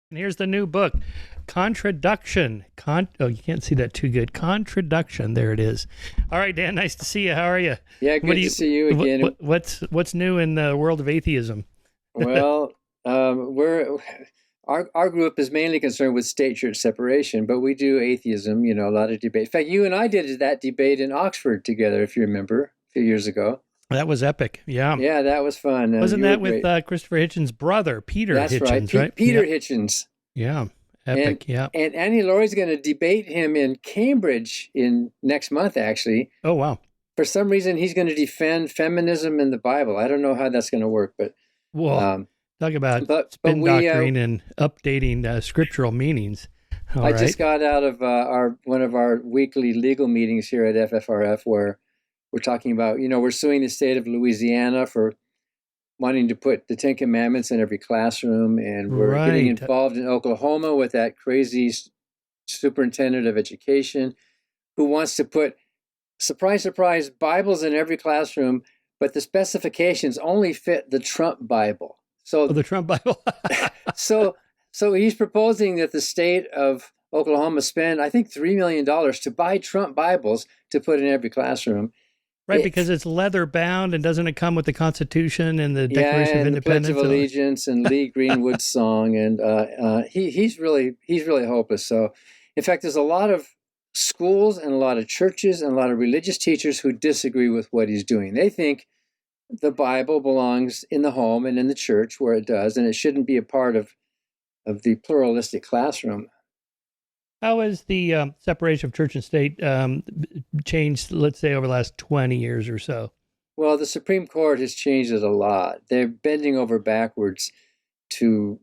And here's the new book, Contradiction. Oh, you can't see that too good. Contradiction. There it is. All right, Dan. Nice to see you. How are you? Yeah, good to see you again. What's new in the world of atheism? Well, we're our group is mainly concerned with state-church separation, but we do atheism. A lot of debate. In fact, you and I did that debate in Oxford together, if you remember, a few years ago. That was epic. Yeah. Yeah, that was fun. Wasn't You were that with great. Christopher Hitchens' brother, Peter That's right, Hitchens, right? Peter Yeah. Hitchens. Yeah. And Epic. Yeah. and Annie Laurie's going to debate him in Cambridge in next month, actually. Oh, wow. For some reason, he's going to defend feminism in the Bible. I don't know how that's going to work, but Well, talk about but spin we doctrine and updating scriptural meanings. All I right. just got out of one of our weekly legal meetings here at FFRF where we're talking about, we're suing the state of Louisiana for wanting to put the Ten Commandments in every classroom, and we're getting Right. involved in Oklahoma with that crazy superintendent of education who wants to put, surprise, surprise, Bibles in every classroom, but the specifications only fit the Trump Bible. So Oh, the Trump Bible. So he's proposing that the state of Oklahoma spend, I think, $3 million to buy Trump Bibles to put in every classroom. Right, because it's leather bound, and doesn't it come with the Constitution and the Yeah, Declaration of and the Pledge of Independence? Allegiance and Lee Greenwood's song, and he's really hopeless. So, in fact, there's a lot of schools and a lot of churches and a lot of religious teachers who disagree with what he's doing. They think the Bible belongs in the home and in the church where it does, and it shouldn't be a part of the pluralistic classroom. How has the separation of church and state changed, let's say, over the last 20 years or so? Well, the Supreme Court has changed it a lot. They're bending over backwards to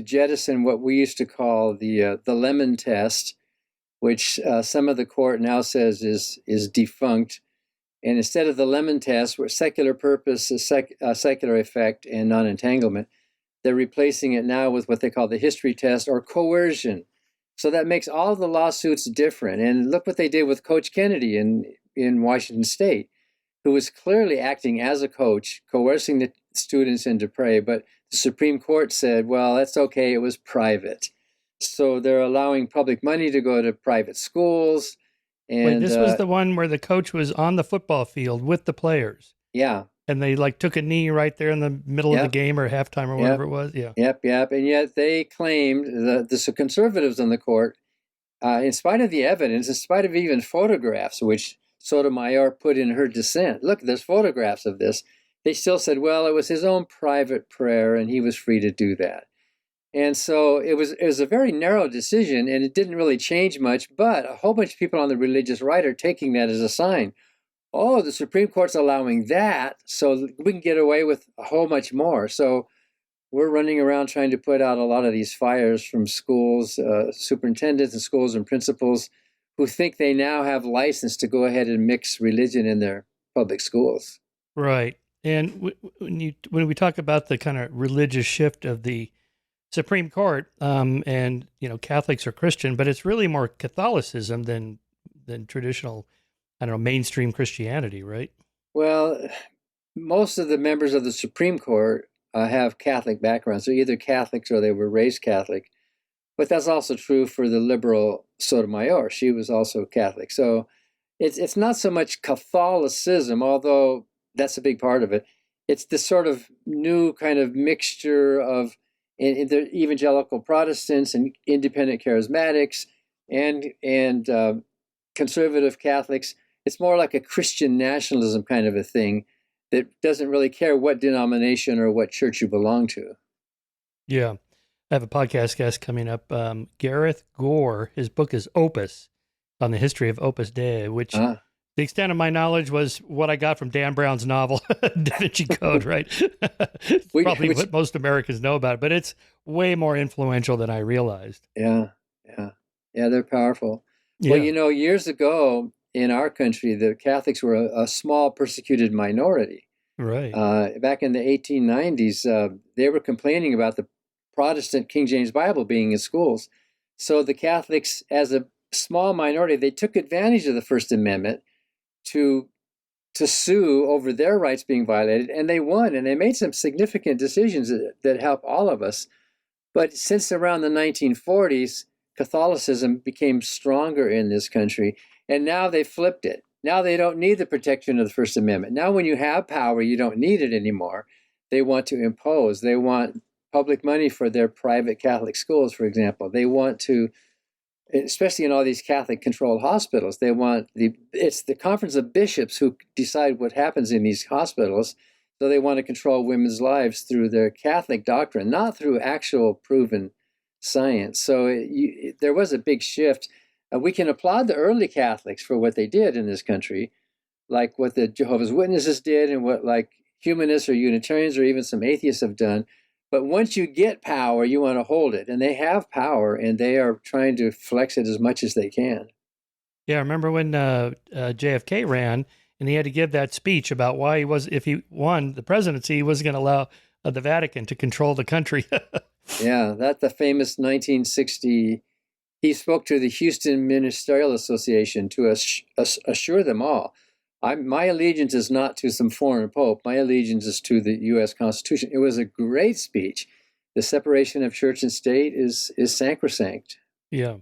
jettison what we used to call the Lemon test, which some of the court now says is defunct. And instead of the Lemon test, where secular purpose, secular effect, and non-entanglement, they're replacing it now with what they call the history test or coercion. So that makes all the lawsuits different. And look what they did with Coach Kennedy in Washington State, who was clearly acting as a coach, coercing the students into pray. But the Supreme Court said, well, that's okay, it was private. So they're allowing public money to go to private schools. And Wait, this was the one where the coach was on the football field with the players. Yeah. And they took a knee right there in the middle of the game or halftime or whatever it was. Yeah. Yep. And yet they claimed, the conservatives on the court, in spite of the evidence, in spite of even photographs, which Sotomayor put in her dissent. Look, there's photographs of this. They still said, well, it was his own private prayer and he was free to do that. And so it was a very narrow decision, and it didn't really change much, but a whole bunch of people on the religious right are taking that as a sign. Oh, the Supreme Court's allowing that, so we can get away with a whole much more. So we're running around trying to put out a lot of these fires from schools, superintendents and schools and principals who think they now have license to go ahead and mix religion in their public schools. Right. And when we talk about the kind of religious shift of the Supreme Court, and Catholics are Christian, but it's really more Catholicism than traditional, I don't know, mainstream Christianity, right? Well, most of the members of the Supreme Court have Catholic backgrounds. They're either Catholics or they were raised Catholic. But that's also true for the liberal Sotomayor. She was also Catholic. So it's not so much Catholicism, although that's a big part of it. It's this sort of new kind of mixture of in the evangelical Protestants and independent charismatics and conservative Catholics. It's more like a Christian nationalism kind of a thing that doesn't really care what denomination or what church you belong to. Yeah. I have a podcast guest coming up, Gareth Gore. His book is Opus, on the history of Opus Dei, which the extent of my knowledge was what I got from Dan Brown's novel, Da Vinci Code, right? Probably what most Americans know about it, but it's way more influential than I realized. Yeah, they're powerful. Yeah. Well, years ago in our country, the Catholics were a small persecuted minority. Right. Back in the 1890s, they were complaining about the Protestant King James Bible being in schools. So the Catholics, as a small minority, they took advantage of the First Amendment to sue over their rights being violated, and they won, and they made some significant decisions that help all of us. But since around the 1940s, Catholicism became stronger in this country, and now they flipped it. Now they don't need the protection of the First Amendment. Now when you have power, you don't need it anymore. They want to impose. They want public money for their private Catholic schools, for example. They want to, especially in all these Catholic-controlled hospitals, it's the Conference of Bishops who decide what happens in these hospitals. So they want to control women's lives through their Catholic doctrine, not through actual proven science. So there was a big shift. We can applaud the early Catholics for what they did in this country, like what the Jehovah's Witnesses did and what like humanists or Unitarians or even some atheists have done. But once you get power, you want to hold it. And they have power, and they are trying to flex it as much as they can. Yeah, I remember when JFK ran, and he had to give that speech about why if he won the presidency, he wasn't going to allow the Vatican to control the country. Yeah, that's the famous 1960. He spoke to the Houston Ministerial Association to assure them all, my allegiance is not to some foreign pope. My allegiance is to the U.S. Constitution. It was a great speech. The separation of church and state is sacrosanct. Yeah.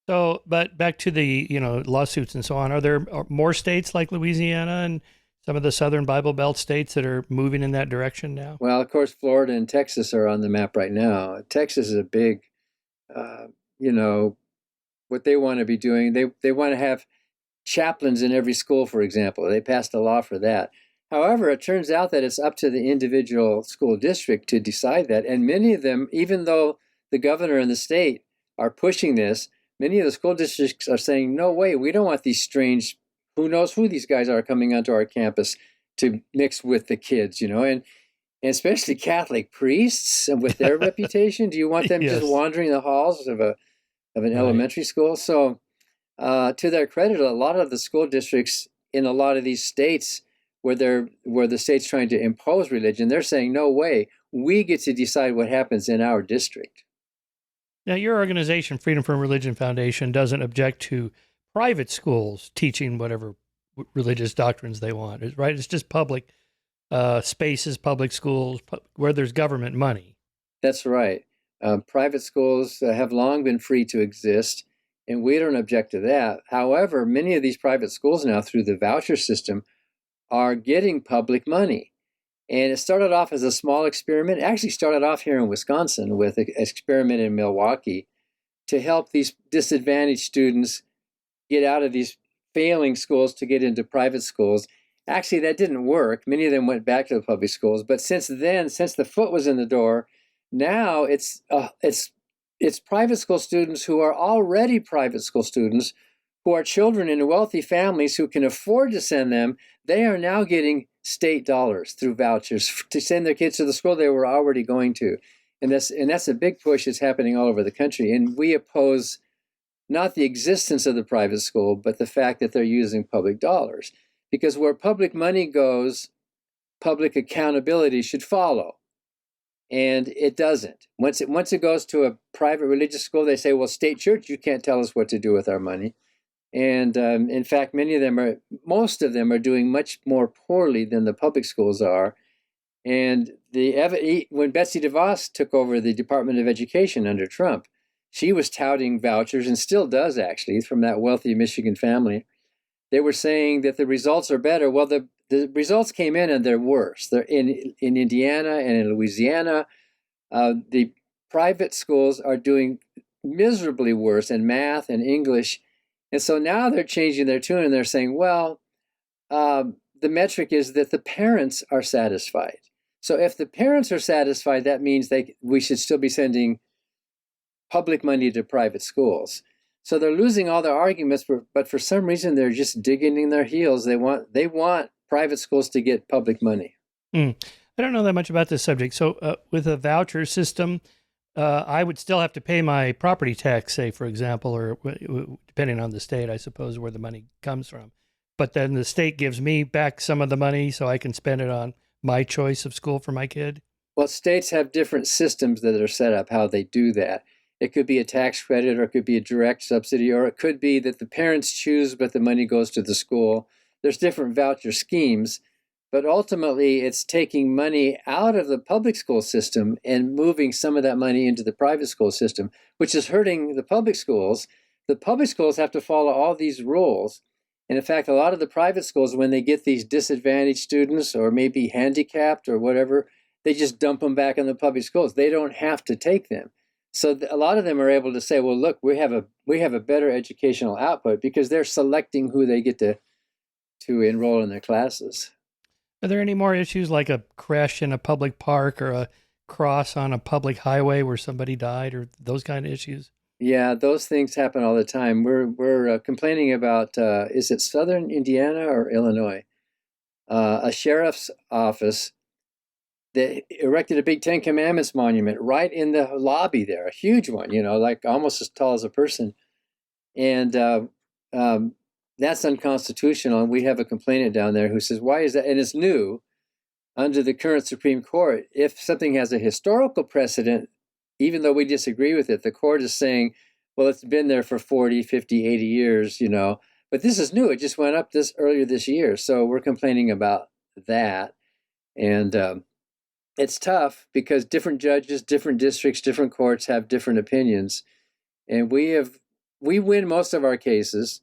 So, but back to the lawsuits and so on. Are there more states like Louisiana and some of the southern Bible Belt states that are moving in that direction now? Well, of course, Florida and Texas are on the map right now. Texas is a big, what they want to be doing. They want to have chaplains in every school, for example. They passed a law for that. However, it turns out that it's up to the individual school district to decide that. And many of them, even though the governor and the state are pushing this, many of the school districts are saying, no way, we don't want these strange, who knows who these guys are coming onto our campus to mix with the kids, and especially Catholic priests and with their reputation. Do you want them just wandering the halls of an elementary school? So to their credit, a lot of the school districts in a lot of these states where the state's trying to impose religion, they're saying, no way, we get to decide what happens in our district. Now, your organization, Freedom from Religion Foundation, doesn't object to private schools teaching whatever religious doctrines they want, right? It's just public spaces, public schools, where there's government money. That's right. Private schools have long been free to exist, and we don't object to that. However, many of these private schools now, through the voucher system, are getting public money. And it started off as a small experiment. It actually started off here in Wisconsin with an experiment in Milwaukee to help these disadvantaged students get out of these failing schools to get into private schools. Actually, that didn't work. Many of them went back to the public schools. But since then, since the foot was in the door, now it's private school students who are already private school students, who are children in wealthy families who can afford to send them. They are now getting state dollars through vouchers to send their kids to the school they were already going to. And that's a big push that's happening all over the country. And we oppose not the existence of the private school, but the fact that they're using public dollars. Because where public money goes, public accountability should follow. And it doesn't. Once it goes to a private religious school, they say, well, state church, you can't tell us what to do with our money. And in fact, most of them are doing much more poorly than the public schools are. And when Betsy DeVos took over the Department of Education under Trump, she was touting vouchers, and still does actually, from that wealthy Michigan family. They were saying that the results are better. Well, the results came in and they're worse. They're in Indiana and in Louisiana. The private schools are doing miserably worse in math and English. And so now they're changing their tune and they're saying, well, the metric is that the parents are satisfied. So if the parents are satisfied, that means we should still be sending public money to private schools. So they're losing all their arguments, but for some reason they're just digging in their heels. They want private schools to get public money. I don't know that much about this subject. So with a voucher system, I would still have to pay my property tax, say, for example, or depending on the state, I suppose, where the money comes from. But then the state gives me back some of the money so I can spend it on my choice of school for my kid? Well, states have different systems that are set up how they do that. It could be a tax credit, or it could be a direct subsidy, or it could be that the parents choose, but the money goes to the school. There's different voucher schemes, but ultimately it's taking money out of the public school system and moving some of that money into the private school system, which is hurting the public schools. The public schools have to follow all these rules. And in fact, a lot of the private schools, when they get these disadvantaged students or maybe handicapped or whatever, they just dump them back in the public schools. They don't have to take them. So a lot of them are able to say, well, look, we have a better educational output because they're selecting who they get to enroll in their classes. Are there any more issues like a crash in a public park or a cross on a public highway where somebody died, or those kind of issues? Yeah, those things happen all the time. We're complaining about, is it Southern Indiana or Illinois? A sheriff's office that erected a big Ten Commandments monument right in the lobby there, a huge one, like almost as tall as a person. And that's unconstitutional. And we have a complainant down there who says, why is that? And it's new under the current Supreme Court. If something has a historical precedent, even though we disagree with it, the court is saying, well, it's been there for 40, 50, 80 years, but this is new. It just went up earlier this year. So we're complaining about that. And it's tough because different judges, different districts, different courts have different opinions. And we win most of our cases.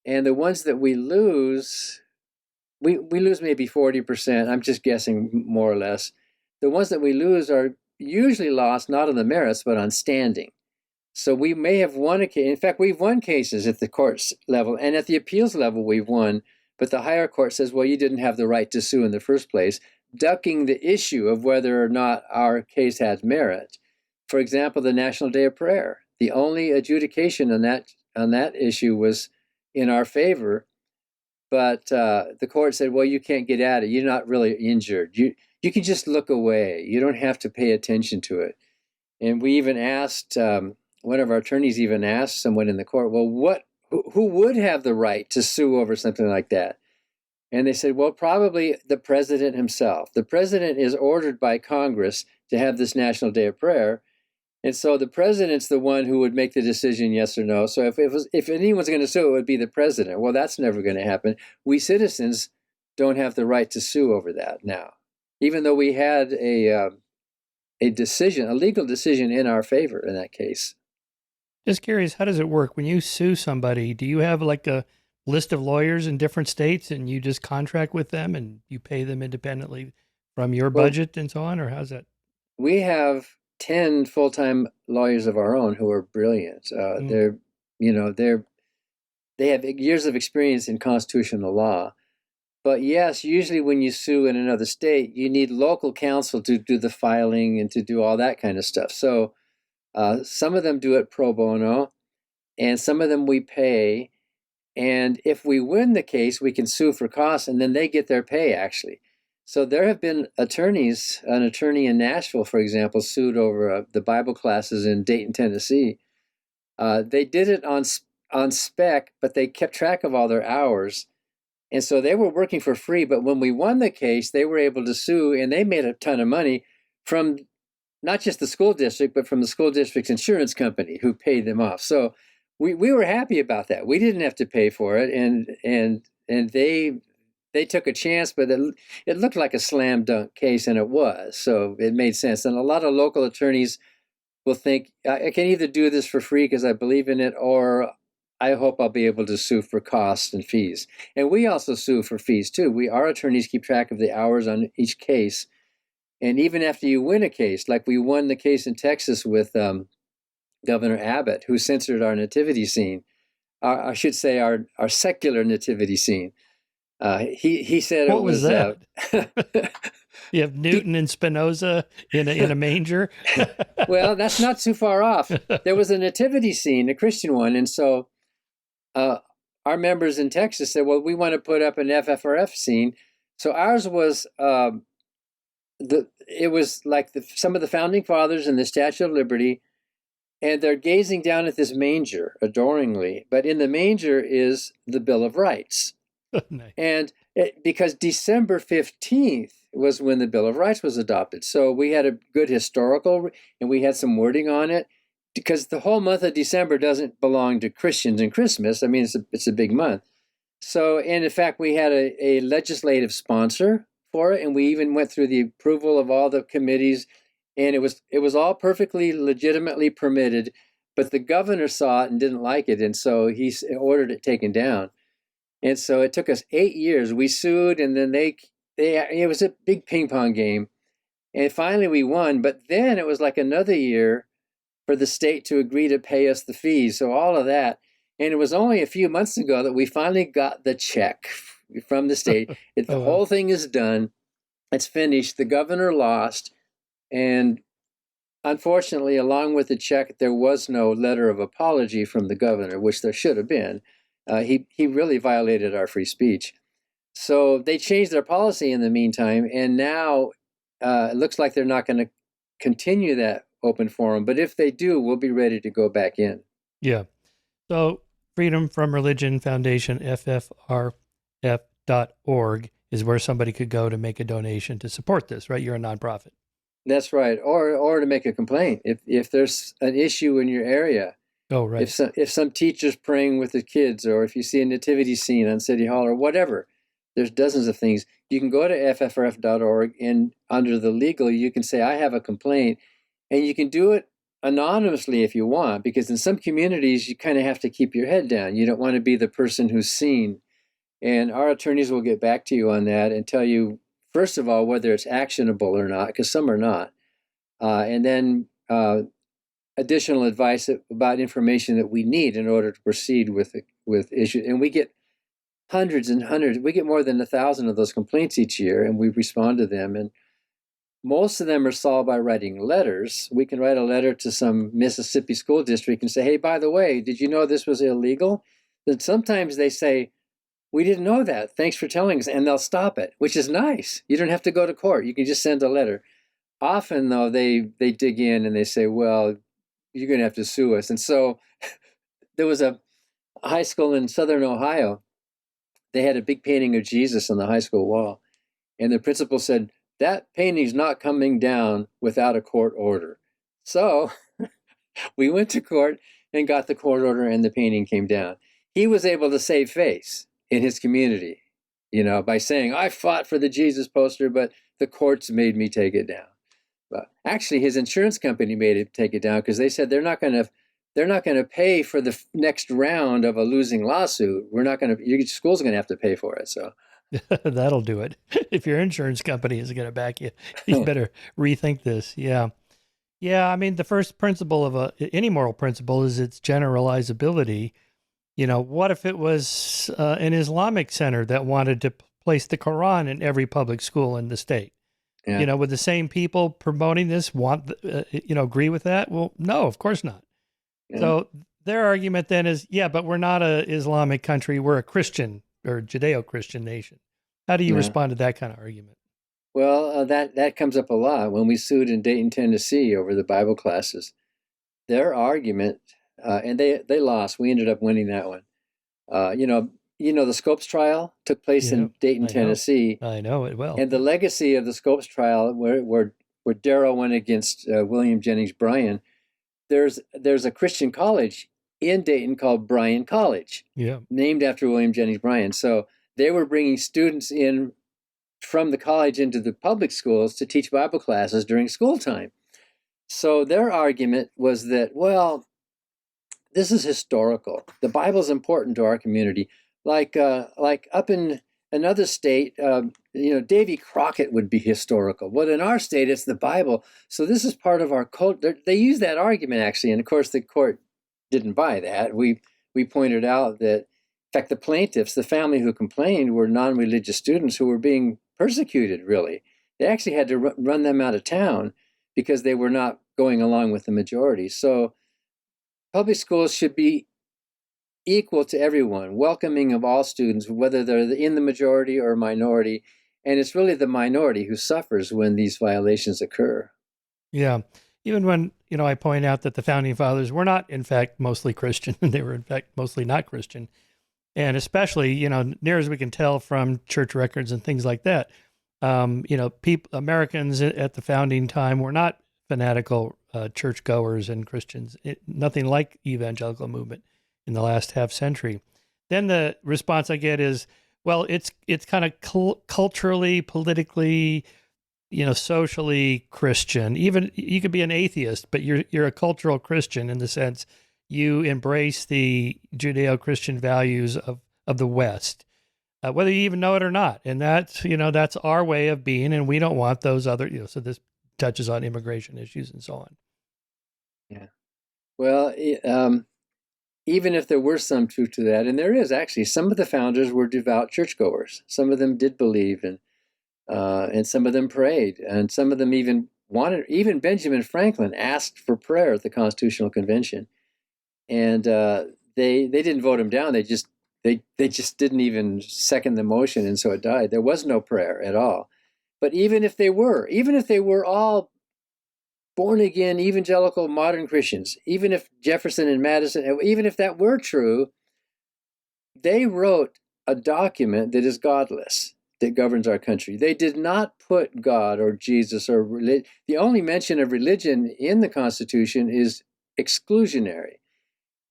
And the ones that we lose, we lose maybe 40%. I'm just guessing more or less. The ones that we lose are usually lost not on the merits, but on standing. So we may have won a case. In fact, we've won cases at the courts level and at the appeals level we've won, but the higher court says, well, you didn't have the right to sue in the first place, ducking the issue of whether or not our case had merit. For example, the National Day of Prayer. The only adjudication on that issue was in our favor, but the court said, well, you can't get at it. You're not really injured. You can just look away. You don't have to pay attention to it. And we even asked, one of our attorneys even asked someone in the court, well, who would have the right to sue over something like that? And they said, well, probably the president himself. The president is ordered by Congress to have this National Day of Prayer. And so the president's the one who would make the decision, yes or no. So if anyone's going to sue, it would be the president. Well, that's never going to happen. We citizens don't have the right to sue over that now, even though we had a legal decision in our favor in that case. Just curious, how does it work? When you sue somebody, do you have like a list of lawyers in different states and you just contract with them and you pay them independently from your budget and so on, or how's that? We have 10 full-time lawyers of our own who are brilliant. They have years of experience in constitutional law. But yes, usually when you sue in another state, you need local counsel to do the filing and to do all that kind of stuff. So some of them do it pro bono, and some of them we pay. And if we win the case, we can sue for costs, and then they get their pay, actually. So there have been attorneys, an attorney in Nashville, for example, sued over the Bible classes in Dayton, Tennessee. They did it on spec, but they kept track of all their hours. And so they were working for free, but when we won the case, they were able to sue, and they made a ton of money from not just the school district, but from the school district's insurance company who paid them off. So we were happy about that. We didn't have to pay for it, and they took a chance, but it looked like a slam dunk case, and it was. So it made sense. And a lot of local attorneys will think, I can either do this for free because I believe in it, or I hope I'll be able to sue for costs and fees. And we also sue for fees too. Our attorneys keep track of the hours on each case. And even after you win a case, like we won the case in Texas with Governor Abbott, who censored our nativity scene, I should say our secular nativity scene. He said what it was that? You have Newton and Spinoza in a manger. Well, that's not too far off. There was a nativity scene, a Christian one, and so our members in Texas said, well, we want to put up an FFRF scene. So ours was, it was like some of the founding fathers and the Statue of Liberty, and they're gazing down at this manger adoringly. But in the manger is the Bill of Rights. Nice. And because December 15th was when the Bill of Rights was adopted. So we had a good historical, and we had some wording on it, because the whole month of December doesn't belong to Christians and Christmas. I mean, it's a big month. So, and in fact, we had a legislative sponsor for it, and we even went through the approval of all the committees, and it was all perfectly legitimately permitted. But the governor saw it and didn't like it, and so he ordered it taken down. And so it took us 8 years. We sued, and then it was a big ping pong game. And finally we won, but then it was like another year for the state to agree to pay us the fees. So all of that. And it was only a few months ago that we finally got the check from the state. The whole thing is done. It's finished. The governor lost. And unfortunately, along with the check, there was no letter of apology from the governor, which there should have been. He really violated our free speech. So they changed their policy in the meantime, and now it looks like they're not going to continue that open forum. But if they do, we'll be ready to go back in. Yeah. So Freedom from Religion Foundation, FFRF.org, is where somebody could go to make a donation to support this, right? You're a nonprofit. That's right. Or to make a complaint if there's an issue in your area. Oh, right. If some teacher's praying with the kids, or if you see a nativity scene on City Hall or whatever, there's dozens of things. You can go to FFRF.org, and under the legal, you can say, I have a complaint, and you can do it anonymously if you want, because in some communities, you kind of have to keep your head down. You don't want to be the person who's seen. And our attorneys will get back to you on that and tell you, first of all, whether it's actionable or not, because some are not. And then additional advice about information that we need in order to proceed with issues. And we get hundreds and hundreds. We get more than 1,000 of those complaints each year, and we respond to them. And most of them are solved by writing letters. We can write a letter to some Mississippi school district and say, hey, by the way, did you know this was illegal? Then sometimes they say, we didn't know that. Thanks for telling us. And they'll stop it, which is nice. You don't have to go to court. You can just send a letter. Often, though, they dig in and they say, well, you're going to have to sue us. And so there was a high school in Southern Ohio. They had a big painting of Jesus on the high school wall. And the principal said, that painting's not coming down without a court order. So we went to court and got the court order, and the painting came down. He was able to save face in his community, by saying, I fought for the Jesus poster, but the courts made me take it down. But actually, his insurance company made it take it down because they said they're not going to pay for the next round of a losing lawsuit. Your school's going to have to pay for it. So that'll do it. If your insurance company is going to back you, you better rethink this. Yeah. Yeah. I mean, the first principle of any moral principle is its generalizability. What if it was an Islamic center that wanted to place the Quran in every public school in the state? Yeah. Would the same people promoting this agree with that? Well, no, of course not. Yeah. So their argument then is, but we're not an Islamic country. We're a Christian or Judeo-Christian nation. How do you respond to that kind of argument? Well, that comes up a lot when we sued in Dayton, Tennessee over the Bible classes. Their argument, and they lost. We ended up winning that one. The Scopes trial took place in Dayton, Tennessee. I know it well. And the legacy of the Scopes trial, where Darrell went against William Jennings Bryan, there's a Christian college in Dayton called Bryan College, named after William Jennings Bryan. So they were bringing students in from the college into the public schools to teach Bible classes during school time. So their argument was that, well, this is historical. The Bible is important to our community. Like up in another state, Davy Crockett would be historical. But in our state, it's the Bible. So this is part of our culture. They use that argument, actually. And of course, the court didn't buy that. We pointed out that, in fact, the plaintiffs, the family who complained, were non-religious students who were being persecuted, really. They actually had to run them out of town because they were not going along with the majority. So public schools should be equal to everyone, welcoming of all students, whether they're in the majority or minority. And it's really the minority who suffers when these violations occur. Yeah. Even when, I point out that the founding fathers were not, in fact, mostly Christian. They were, in fact, mostly not Christian. And especially, near as we can tell from church records and things like that, Americans at the founding time were not fanatical churchgoers and Christians. Nothing like evangelical movement in the last half century. Then the response I get is, Well, it's kind of culturally, politically, socially Christian. Even you could be an atheist, but you're a cultural Christian in the sense you embrace the Judeo-Christian values of the West, whether you even know it or not. And that's our way of being, and we don't want those other, so this touches on immigration issues and so on. Yeah. Well, even if there were some truth to that, and there is actually, some of the founders were devout churchgoers. Some of them did believe, and some of them prayed, and some of them even wanted. Even Benjamin Franklin asked for prayer at the Constitutional Convention, and they didn't vote him down. They just didn't even second the motion, and so it died. There was no prayer at all. But even if they were all born again, evangelical, modern Christians, even if Jefferson and Madison, even if that were true, they wrote a document that is godless, that governs our country. They did not put God or Jesus or religion. The only mention of religion in the Constitution is exclusionary.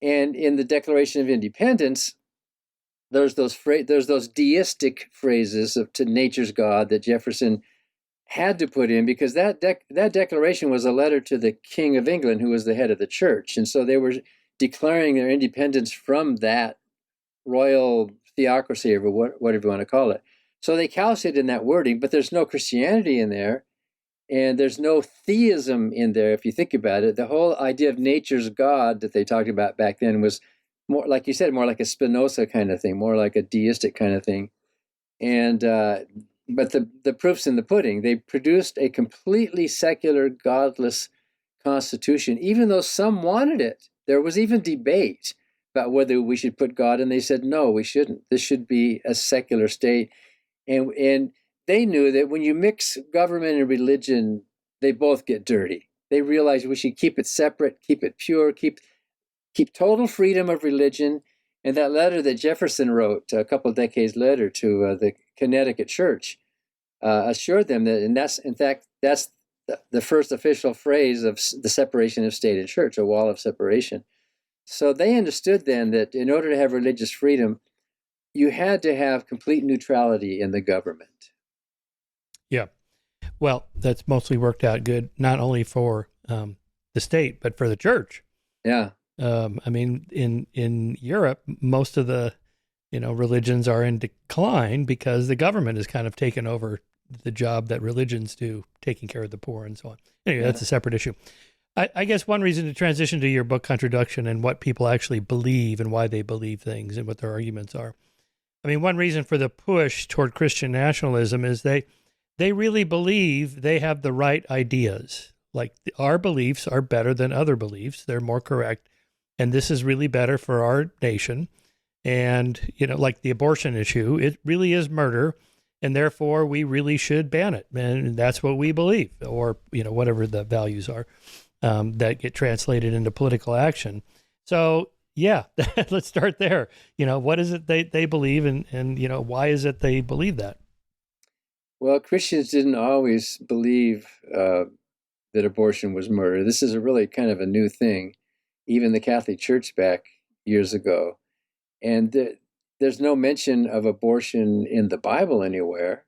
And in the Declaration of Independence, there's those deistic phrases to nature's God that Jefferson had to put in, because that declaration was a letter to the King of England, who was the head of the church. And so they were declaring their independence from that royal theocracy, or whatever you want to call it. So they couched it in that wording, but there's no Christianity in there, and there's no theism in there. If you think about it, the whole idea of nature's God that they talked about back then was more, like you said, more like a Spinoza kind of thing, more like a deistic kind of thing. And but the proof's in the pudding. They produced a completely secular, godless constitution, even though some wanted it. There was even debate about whether we should put God, and they said, no, we shouldn't. This should be a secular state. And they knew that when you mix government and religion, they both get dirty. They realized we should keep it separate, keep it pure, keep total freedom of religion. And that letter that Jefferson wrote a couple of decades later to the Connecticut church assured them that, and that's the first official phrase of the separation of state and church, a wall of separation. So they understood then that in order to have religious freedom, you had to have complete neutrality in the government. Yeah. Well, that's mostly worked out good, not only for the state, but for the church. Yeah. I mean, in Europe, most of the, religions are in decline because the government has kind of taken over the job that religions do, taking care of the poor and so on. Anyway, That's a separate issue. I guess one reason to transition to your book, Contradiction, and what people actually believe and why they believe things and what their arguments are. I mean, one reason for the push toward Christian nationalism is they really believe they have the right ideas. Like our beliefs are better than other beliefs. They're more correct. And this is really better for our nation. And, like the abortion issue, it really is murder. And therefore, we really should ban it. And that's what we believe, or, whatever the values are that get translated into political action. So, yeah, let's start there. What is it they believe, and why is it they believe that? Well, Christians didn't always believe that abortion was murder. This is a really kind of a new thing. Even the Catholic Church back years ago. And there's no mention of abortion in the Bible anywhere.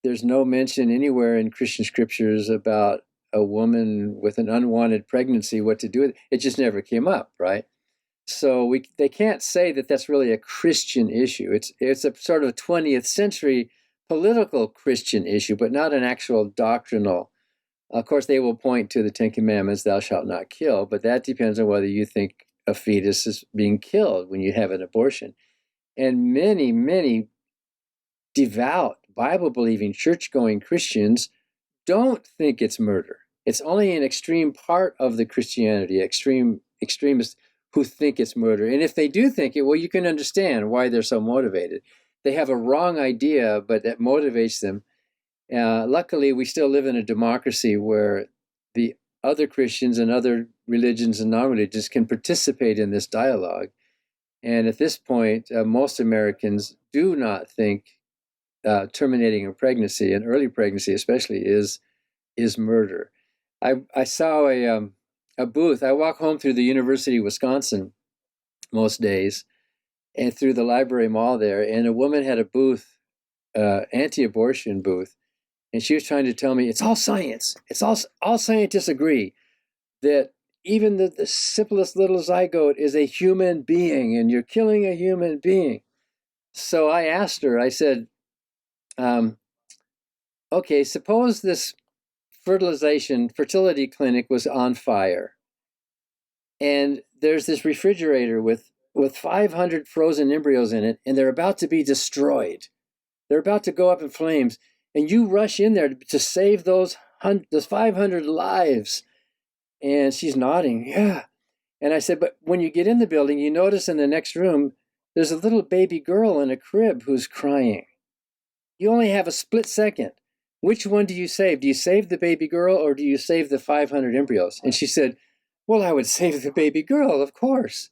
There's no mention anywhere in Christian scriptures about a woman with an unwanted pregnancy, what to do with it. It just never came up, right? So they can't say that that's really a Christian issue. It's a sort of 20th century political Christian issue, but not an actual doctrinal. Of course, they will point to the Ten Commandments, thou shalt not kill, but that depends on whether you think a fetus is being killed when you have an abortion. And many, many devout, Bible-believing, church-going Christians don't think it's murder. It's only an extreme part of the Christianity, extremists who think it's murder. And if they do think it, well, you can understand why they're so motivated. They have a wrong idea, but that motivates them. Luckily, we still live in a democracy where the other Christians and other religions and non-religions can participate in this dialogue. And at this point, most Americans do not think terminating a pregnancy, an early pregnancy especially, is murder. I saw a booth. I walk home through the University of Wisconsin most days, and through the library mall there, and a woman had a booth, anti-abortion booth, and she was trying to tell me it's all science. It's all scientists agree that even the simplest little zygote is a human being, and you're killing a human being. So I asked her, I said, okay, suppose this fertility clinic was on fire, and there's this refrigerator with 500 frozen embryos in it, and they're about to be destroyed. They're about to go up in flames, and you rush in there to save those 500 lives. And she's nodding, yeah. And I said, but when you get in the building, you notice in the next room, there's a little baby girl in a crib who's crying. You only have a split second. Which one do you save? Do you save the baby girl, or do you save the 500 embryos? And she said, well, I would save the baby girl, of course.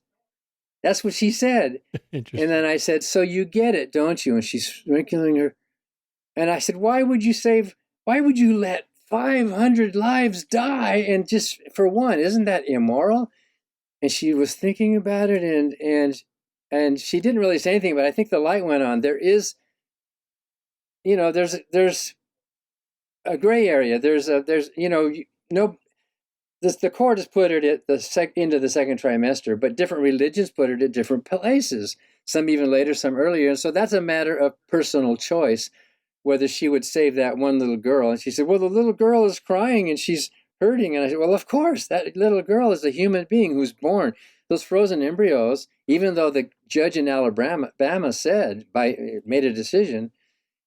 That's what she said. And then I said, so you get it, don't you? And she's wrinkling her. And I said, why would you let 500 lives die and just for one? Isn't that immoral? And she was thinking about it, and she didn't really say anything, but I think the light went on. There is, there's a gray area. The court has put it into the second trimester, but different religions put it at different places, some even later, some earlier. And so that's a matter of personal choice, whether she would save that one little girl. And she said, well, the little girl is crying and she's hurting. And I said, well, of course, that little girl is a human being who's born. Those frozen embryos, even though the judge in Alabama made a decision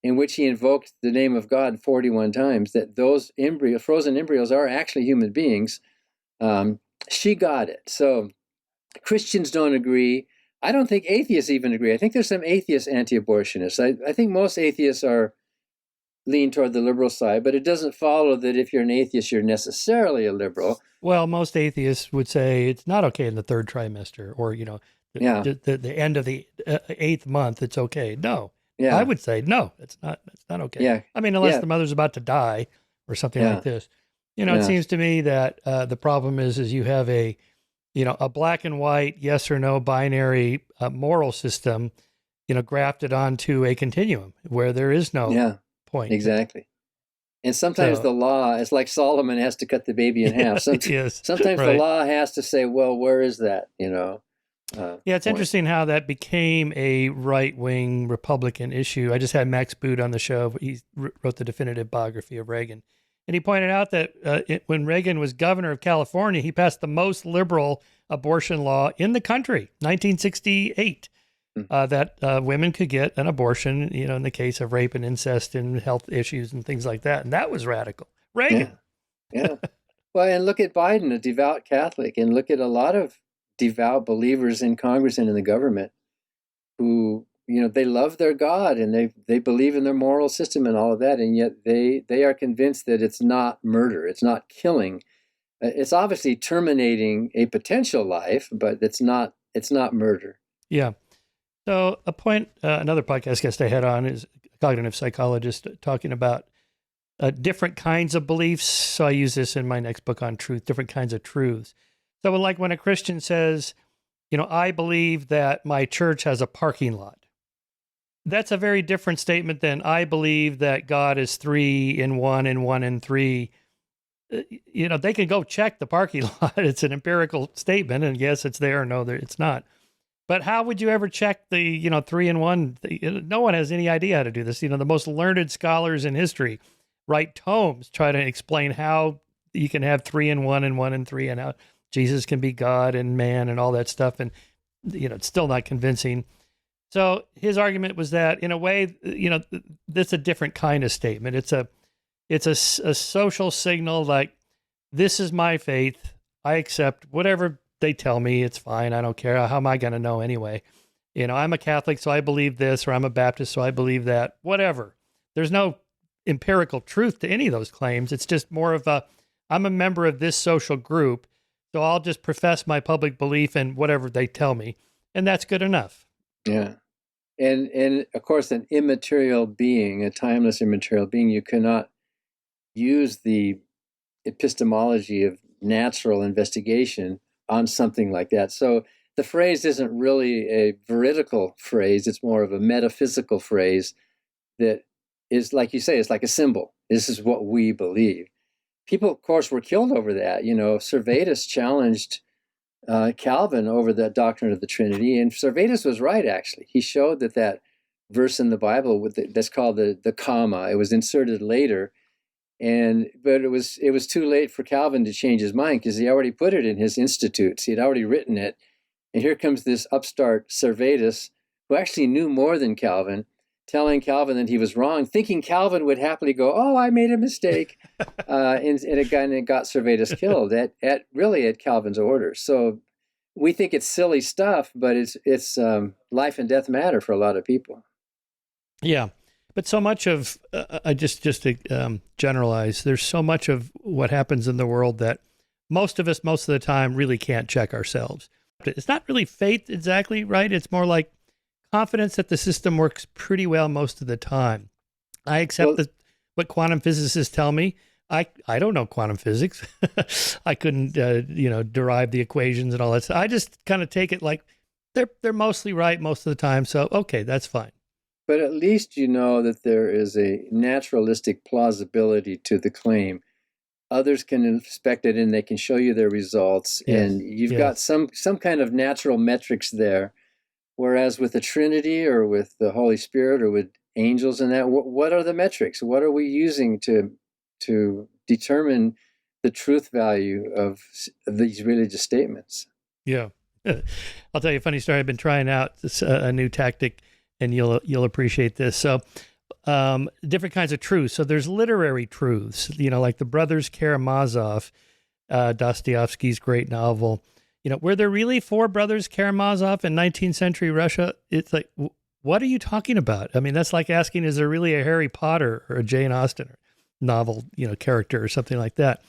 in which he invoked the name of God 41 times, that those frozen embryos are actually human beings. She got it. So Christians don't agree. I don't think atheists even agree. I think there's some atheist anti-abortionists. I think most atheists lean toward the liberal side, but it doesn't follow that if you're an atheist, you're necessarily a liberal. Well, most atheists would say it's not okay in the third trimester, or the end of the 8th month. It's okay. No. Yeah. I would say, no, it's not okay. Yeah. I mean, unless the mother's about to die or something like this. It seems to me that the problem is you have a black and white, yes or no binary moral system, grafted onto a continuum where there is no point. Exactly. And sometimes the law, it's like Solomon has to cut the baby in half. Sometimes the law has to say, well, where is that, it's interesting how that became a right-wing Republican issue. I just had Max Boot on the show. He wrote the definitive biography of Reagan. And he pointed out that when Reagan was governor of California, he passed the most liberal abortion law in the country, 1968, that women could get an abortion, in the case of rape and incest and health issues and things like that. And that was radical. Reagan. Yeah. Well, and look at Biden, a devout Catholic, and look at a lot of devout believers in Congress and in the government who, they love their God and they believe in their moral system and all of that. And yet they are convinced that it's not murder. It's not killing. It's obviously terminating a potential life, but it's not murder. Yeah. So another podcast guest I had on is a cognitive psychologist talking about different kinds of beliefs. So I use this in my next book on truth, different kinds of truths. So like when a Christian says, I believe that my church has a parking lot. That's a very different statement than I believe that God is 3 in 1 and 1 in 3. They can go check the parking lot. It's an empirical statement, and yes, it's there. No, it's not. But how would you ever check the 3 in 1? No one has any idea how to do this. The most learned scholars in history write tomes try to explain how you can have 3 in 1 and 1 in 3, and how Jesus can be God and man and all that stuff. And, it's still not convincing. So his argument was that in a way, that's a different kind of statement. It's a social signal, like, this is my faith. I accept whatever they tell me. It's fine. I don't care. How am I going to know anyway? I'm a Catholic, so I believe this, or I'm a Baptist, so I believe that, whatever. There's no empirical truth to any of those claims. It's just more of I'm a member of this social group, so I'll just profess my public belief in whatever they tell me, and that's good enough. Yeah. And of course, an immaterial being, a timeless immaterial being, you cannot use the epistemology of natural investigation on something like that. So the phrase isn't really a veridical phrase. It's more of a metaphysical phrase that is, like you say, it's like a symbol. This is what we believe. People, of course, were killed over that. Servetus challenged Calvin over the doctrine of the Trinity, and Servetus was right, actually. He showed that verse in the Bible that's called the comma, it was inserted later, but it was too late for Calvin to change his mind because he already put it in his Institutes. He had already written it, and here comes this upstart Servetus, who actually knew more than Calvin, telling Calvin that he was wrong, thinking Calvin would happily go, "Oh, I made a mistake," and it got Servetus killed at Calvin's order. So we think it's silly stuff, but it's life and death matter for a lot of people. Yeah, but so much of just to generalize, there's so much of what happens in the world that most of us, most of the time, really can't check ourselves. It's not really faith exactly, right? It's more like confidence that the system works pretty well most of the time. I accept what quantum physicists tell me. I don't know quantum physics. I couldn't derive the equations and all that stuff. I just kind of take it like they're mostly right most of the time. So okay, that's fine. But at least you know that there is a naturalistic plausibility to the claim. Others can inspect it and they can show you their results, and you've got some kind of natural metrics there. Whereas with the Trinity or with the Holy Spirit or with angels and that, what are the metrics? What are we using to determine the truth value of these religious statements? Yeah. I'll tell you a funny story. I've been trying out a new tactic, and you'll appreciate this. So different kinds of truths. So there's literary truths, like the Brothers Karamazov, Dostoevsky's great novel. Were there really 4 brothers Karamazov in 19th century Russia? It's like, what are you talking about? I mean, that's like asking, is there really a Harry Potter or a Jane Austen novel, character or something like that?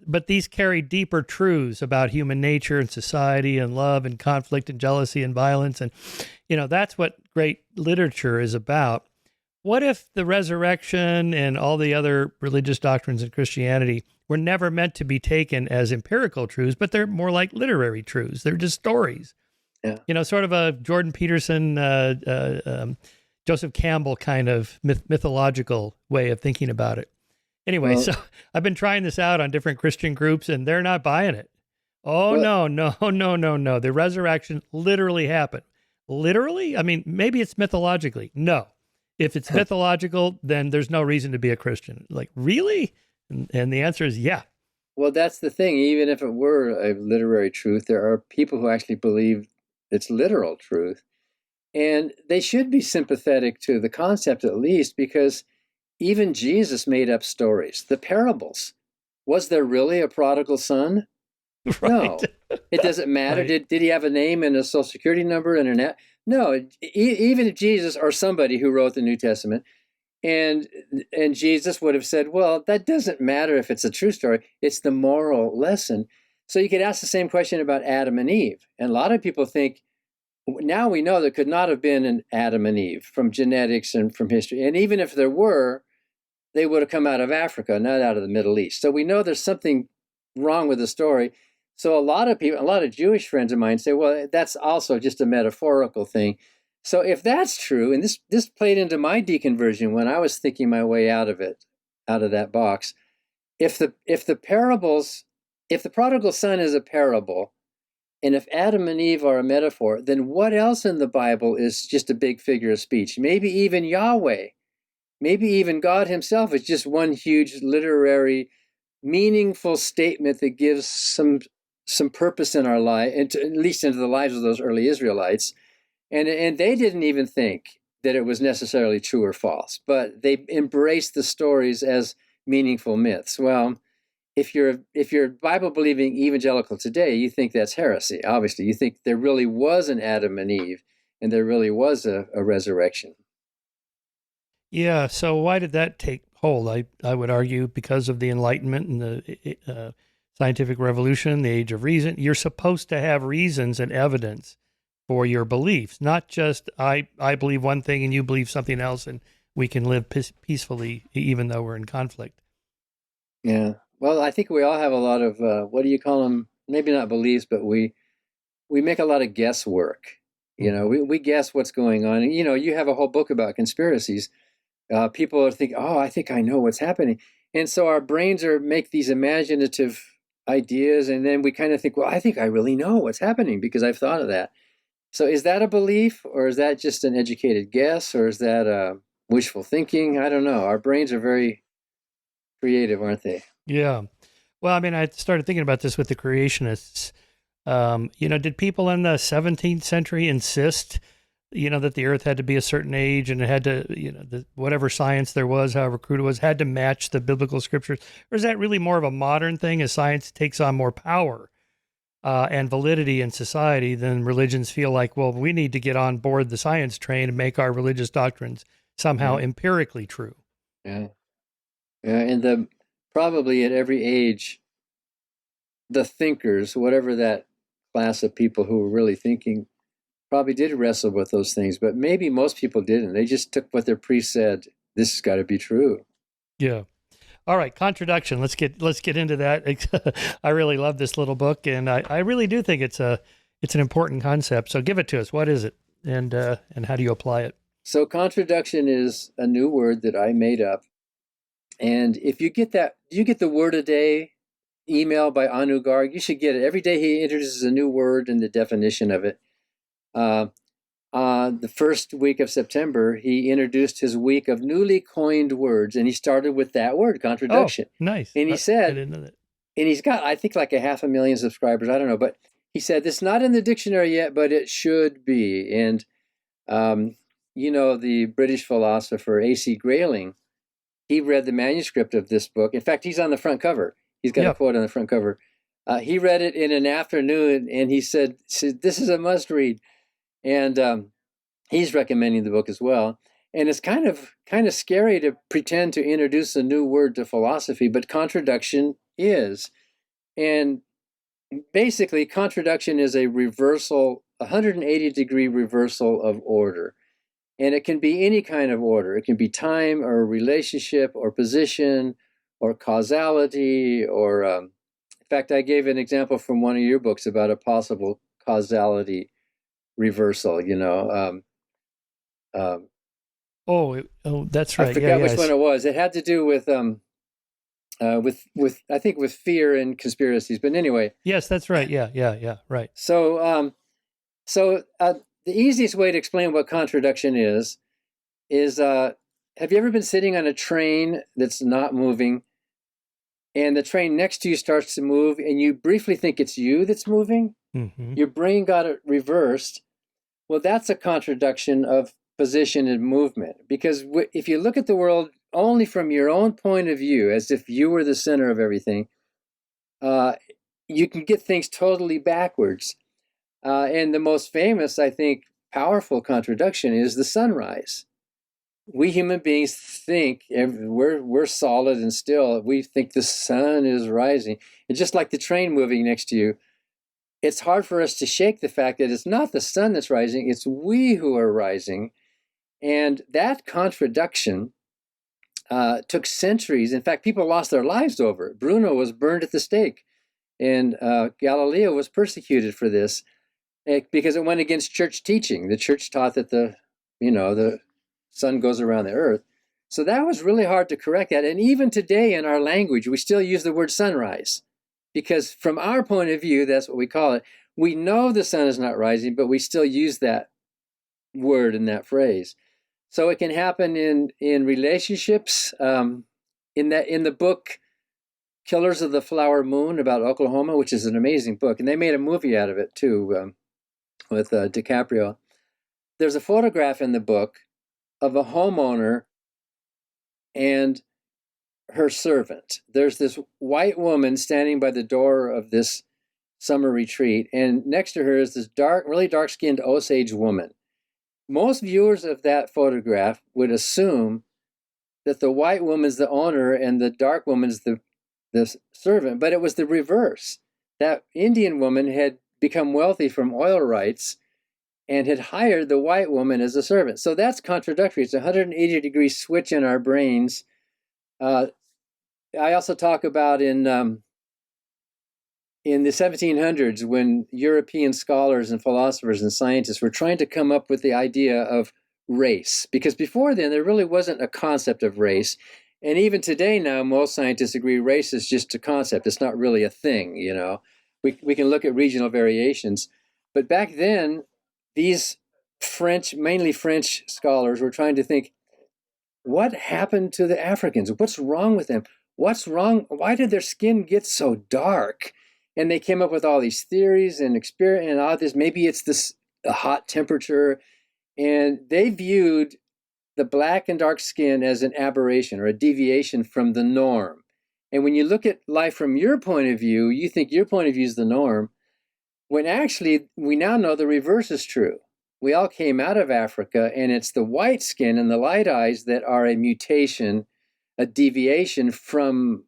But these carry deeper truths about human nature and society and love and conflict and jealousy and violence. And, that's what great literature is about. What if the resurrection and all the other religious doctrines in Christianity were never meant to be taken as empirical truths, but they're more like literary truths? They're just stories. Yeah. Sort of a Jordan Peterson, Joseph Campbell kind of mythological way of thinking about it. Anyway, so I've been trying this out on different Christian groups, and they're not buying it. Oh, no. The resurrection literally happened. Literally? I mean, maybe it's mythologically. No. If it's mythological, then there's no reason to be a Christian. Like, really? And the answer is yeah. Well, that's the thing. Even if it were a literary truth, there are people who actually believe it's literal truth. And they should be sympathetic to the concept at least, because even Jesus made up stories. The parables. Was there really a prodigal son? Right. No. It doesn't matter. Right. Did he have a name and a social security number and an No. Even if Jesus or somebody who wrote the New Testament, and Jesus would have said, well, that doesn't matter if it's a true story. It's the moral lesson. So you could ask the same question about Adam and Eve. And a lot of people think, now we know there could not have been an Adam and Eve from genetics and from history. And even if there were, they would have come out of Africa, not out of the Middle East. So we know there's something wrong with the story. So a lot of Jewish friends of mine say, well, that's also just a metaphorical thing. So if that's true, and this played into my deconversion when I was thinking my way out of that box, if the prodigal son is a parable, and if Adam and Eve are a metaphor, then what else in the Bible is just a big figure of speech? Maybe even Yahweh, maybe even God himself is just one huge literary, meaningful statement that gives some purpose in our life, and at least into the lives of those early Israelites. And they didn't even think that it was necessarily true or false, but they embraced the stories as meaningful myths. Well, if you're Bible-believing evangelical today, you think that's heresy. Obviously, you think there really was an Adam and Eve, and there really was a resurrection. Yeah, so why did that take hold? I would argue because of the Enlightenment and the scientific revolution, the age of reason. You're supposed to have reasons and evidence for your beliefs, not just I believe one thing and you believe something else, and we can live peacefully even though we're in conflict. Yeah. Well, I think we all have a lot of, what do you call them? Maybe not beliefs, but we we make a lot of guesswork. We guess what's going on. And, you have a whole book about conspiracies. People are thinking, oh, I think I know what's happening. And so our brains make these imaginative ideas. And then we kind of think, well, I think I really know what's happening because I've thought of that. So is that a belief, or is that just an educated guess, or is that wishful thinking? I don't know. Our brains are very creative, aren't they? Yeah. Well, I mean, I started thinking about this with the creationists. Did people in the 17th century insist, that the earth had to be a certain age and it had to, whatever science there was, however crude it was, had to match the biblical scriptures? Or is that really more of a modern thing as science takes on more power and validity in society? Then religions feel like, well, we need to get on board the science train and make our religious doctrines somehow empirically true. Yeah. Yeah. And probably at every age, the thinkers, whatever that class of people who were really thinking, probably did wrestle with those things, but maybe most people didn't. They just took what their priest said. This has got to be true. Yeah. All right. Contradiction. Let's get into that. I really love this little book, and I really do think it's an important concept. So give it to us. What is it, and how do you apply it? So contradiction is a new word that I made up, and if you get that, you get the word a day email by Anu Garg. You should get it every day. He introduces a new word and the definition of it. The first week of September, he introduced his week of newly coined words, and he started with that word, contradiction. Oh, nice. And he said, I didn't know that. And he's got, I think, like 500,000 subscribers. I don't know, but he said, it's not in the dictionary yet, but it should be. And, the British philosopher A.C. Grayling, he read the manuscript of this book. In fact, he's on the front cover. He's got a quote on the front cover. He read it in an afternoon, and he said, this is a must read. And he's recommending the book as well. And it's kind of scary to pretend to introduce a new word to philosophy, but contradiction is. And basically, contradiction is a reversal, 180-degree reversal of order. And it can be any kind of order. It can be time or relationship or position or causality or, in fact, I gave an example from one of your books about a possible causality reversal, that's right. I forgot which one it was. It had to do with I think with fear and conspiracies. But anyway. Yes, that's right. Yeah. Right. So the easiest way to explain what contradiction is have you ever been sitting on a train that's not moving, and the train next to you starts to move, and you briefly think it's you that's moving? Mm-hmm. Your brain got it reversed. Well, that's a contradiction of position and movement, because if you look at the world only from your own point of view, as if you were the center of everything, you can get things totally backwards. And the most famous, I think, powerful contradiction is the sunrise. We human beings think we're solid and still. We think the sun is rising. And just like the train moving next to you, it's hard for us to shake the fact that it's not the sun that's rising, it's we who are rising. And that contradiction took centuries. In fact, people lost their lives over it. Bruno was burned at the stake, and Galileo was persecuted for this because it went against church teaching. The church taught that the sun goes around the earth. So that was really hard to correct that. And even today in our language, we still use the word sunrise, because from our point of view, that's what we call it. We know the sun is not rising, but we still use that word and that phrase. So it can happen in relationships. In the book Killers of the Flower Moon about Oklahoma, which is an amazing book, and they made a movie out of it too, with DiCaprio. There's a photograph in the book of a homeowner and her servant. There's this white woman standing by the door of this summer retreat, and next to her is this really dark-skinned Osage woman. Most viewers of that photograph would assume that the white woman's the owner and the dark woman's the servant, but it was the reverse. That Indian woman had become wealthy from oil rights and had hired the white woman as a servant. So that's contradictory. It's a 180-degree switch in our brains. I also talk about in in the 1700s, when European scholars and philosophers and scientists were trying to come up with the idea of race, because before then there really wasn't a concept of race. And even today now, most scientists agree race is just a concept. It's not really a thing, you know. We can look at regional variations. But back then, these mainly French scholars were trying to think, what happened to the Africans? What's wrong with them? What's wrong? Why did their skin get so dark? And they came up with all these theories and experience and all this. Maybe it's this hot temperature. And they viewed the black and dark skin as an aberration or a deviation from the norm. And when you look at life from your point of view, you think your point of view is the norm, when actually we now know the reverse is true. We all came out of Africa, and it's the white skin and the light eyes that are a mutation, a deviation from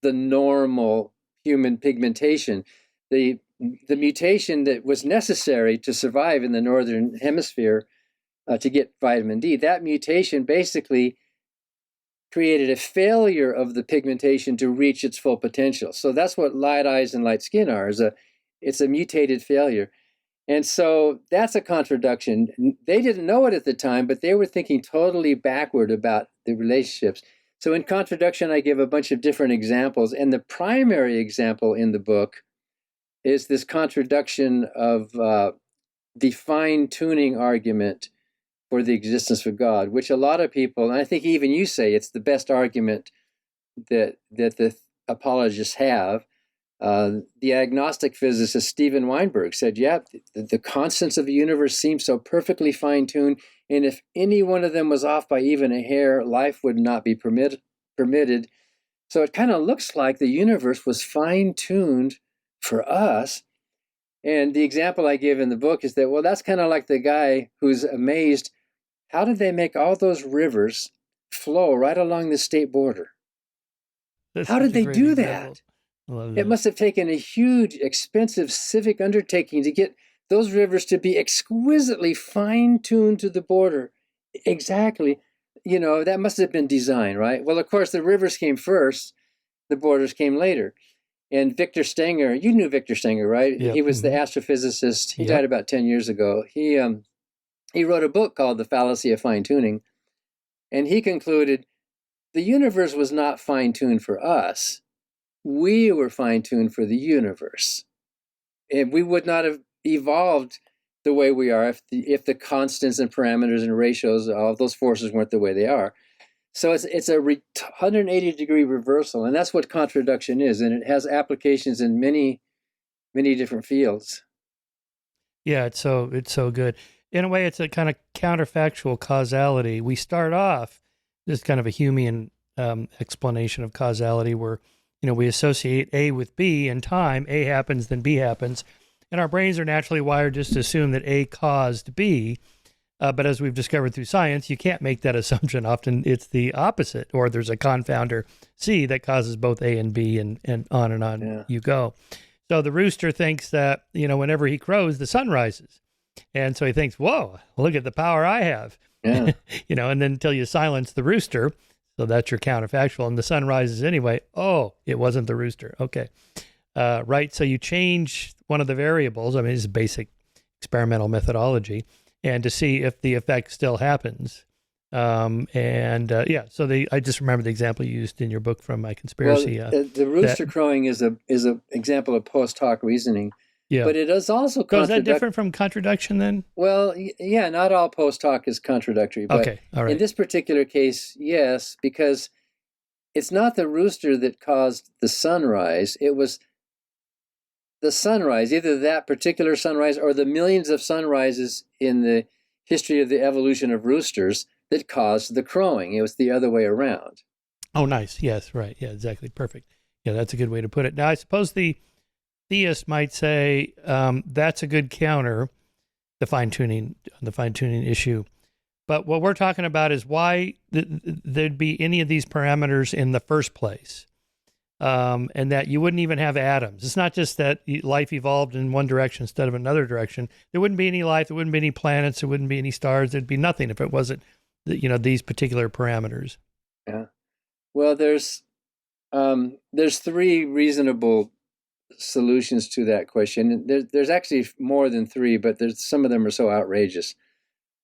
the normal human pigmentation. The mutation that was necessary to survive in the northern hemisphere to get vitamin D, that mutation basically created a failure of the pigmentation to reach its full potential. So that's what light eyes and light skin are. It's a mutated failure. And so that's a contradiction. They didn't know it at the time, but they were thinking totally backward about the relationships. So in contradiction, I give a bunch of different examples. And the primary example in the book is this contradiction of the fine-tuning argument for the existence of God, which a lot of people, and I think even you say it's the best argument that the apologists have. The agnostic physicist Steven Weinberg said, yeah, the constants of the universe seem so perfectly fine-tuned, and if any one of them was off by even a hair, life would not be permitted. So it kind of looks like the universe was fine-tuned for us. And the example I give in the book is that, well, that's kind of like the guy who's amazed, how did they make all those rivers flow right along the state border? How did they do that? It must have taken a huge, expensive civic undertaking to get those rivers to be exquisitely fine-tuned to the border. Exactly. You know, that must have been design, right? Well, of course, the rivers came first. The borders came later. And Victor Stenger, you knew Victor Stenger, right? Yep. He was the astrophysicist. He died about 10 years ago. He wrote a book called The Fallacy of Fine-Tuning. And he concluded the universe was not fine-tuned for us. We were fine-tuned for the universe. And we would not have evolved the way we are if the constants and parameters and ratios, all of those forces weren't the way they are. So it's a 180-degree reversal, and that's what contradiction is, and it has applications in many, many different fields. Yeah, it's so good. In a way, it's a kind of counterfactual causality. We start off this kind of a Humean explanation of causality where, you know, we associate A with B in time. A happens, then B happens. And our brains are naturally wired just to assume that A caused B. But as we've discovered through science, you can't make that assumption. Often it's the opposite, or there's a confounder C that causes both A and B, and on you go. So the rooster thinks that, you know, whenever he crows, the sun rises. And so he thinks, whoa, look at the power I have. Yeah. You know, and then until you silence the rooster, so that's your counterfactual, and the sun rises anyway. Oh, it wasn't the rooster. Okay. Right. So you change one of the variables. I mean, it's basic experimental methodology, and to see if the effect still happens. So I just remember the example you used in your book from my conspiracy. Well, the rooster crowing is a example of post hoc reasoning. Yeah. But it is also So is that different from contradiction then? Well, yeah, not all post hoc is contradictory. But okay, all right. In this particular case, yes, because it's not the rooster that caused the sunrise. It was the sunrise, either that particular sunrise or the millions of sunrises in the history of the evolution of roosters that caused the crowing. It was the other way around. Oh, nice. Yes, right. Yeah, exactly. Perfect. Yeah, that's a good way to put it. Now, I suppose the theist might say that's a good counter, the fine-tuning issue. But what we're talking about is why there'd be any of these parameters in the first place. And that you wouldn't even have atoms. It's not just that life evolved in one direction instead of another direction. There wouldn't be any life. There wouldn't be any planets. There wouldn't be any stars. There'd be nothing if it wasn't, these particular parameters. Yeah. Well, there's three reasonable solutions to that question. There's actually more than three, but some of them are so outrageous,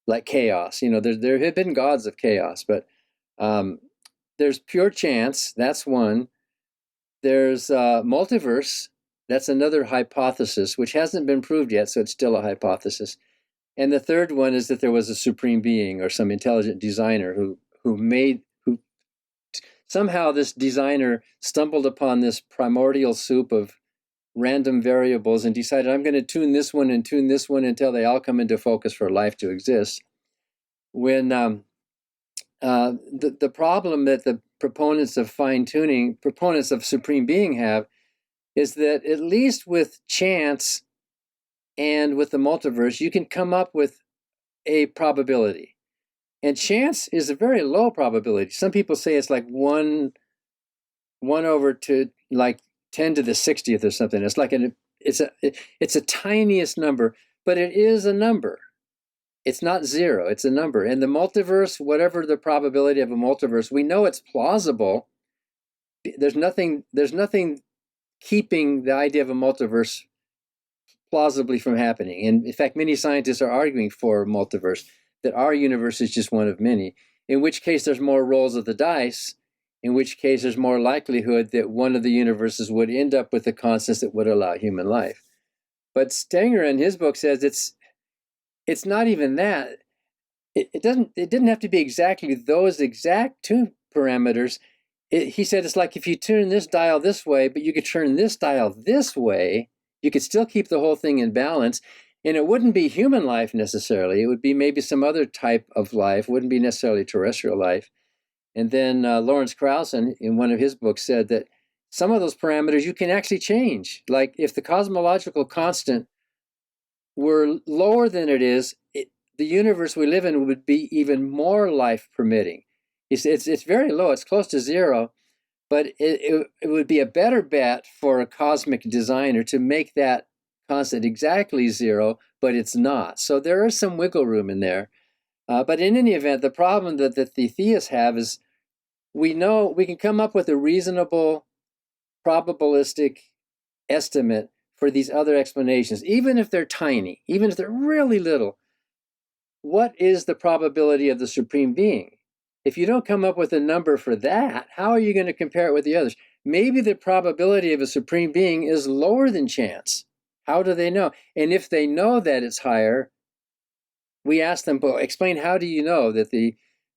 like chaos. There have been gods of chaos, but there's pure chance. That's one. There's multiverse. That's another hypothesis, which hasn't been proved yet, so it's still a hypothesis. And the third one is that there was a supreme being or some intelligent designer who somehow this designer stumbled upon this primordial soup of random variables and decided, I'm going to tune this one and tune this one until they all come into focus for life to exist. When the problem that the proponents of fine-tuning, proponents of supreme being have, is that at least with chance and with the multiverse, you can come up with a probability. And chance is a very low probability. Some people say it's like 1 over to like 10 to the 60th or something. It's like it's a tiniest number, but it is a number. It's not zero, it's a number. And the multiverse, whatever the probability of a multiverse, we know it's plausible. There's nothing keeping the idea of a multiverse plausibly from happening. And in fact, many scientists are arguing for multiverse, that our universe is just one of many, in which case there's more rolls of the dice, in which case there's more likelihood that one of the universes would end up with the constants that would allow human life. But Stenger in his book says it's not even that. It didn't have to be exactly those exact two parameters. He said it's like if you turn this dial this way, but you could turn this dial this way, you could still keep the whole thing in balance. And it wouldn't be human life necessarily. It would be maybe some other type of life. It wouldn't be necessarily terrestrial life. And then Lawrence Krauss, in one of his books, said that some of those parameters you can actually change. Like if the cosmological constant were lower than it is, the universe we live in would be even more life permitting. It's very low. It's close to zero. But it would be a better bet for a cosmic designer to make that constant exactly zero, but it's not. So there is some wiggle room in there. But in any event, the problem that the theists have is we know we can come up with a reasonable probabilistic estimate for these other explanations, even if they're tiny, even if they're really little. What is the probability of the supreme being? If you don't come up with a number for that, how are you going to compare it with the others? Maybe the probability of a supreme being is lower than chance. How do they know? And if they know that it's higher, we ask them, well, explain, how do you know that the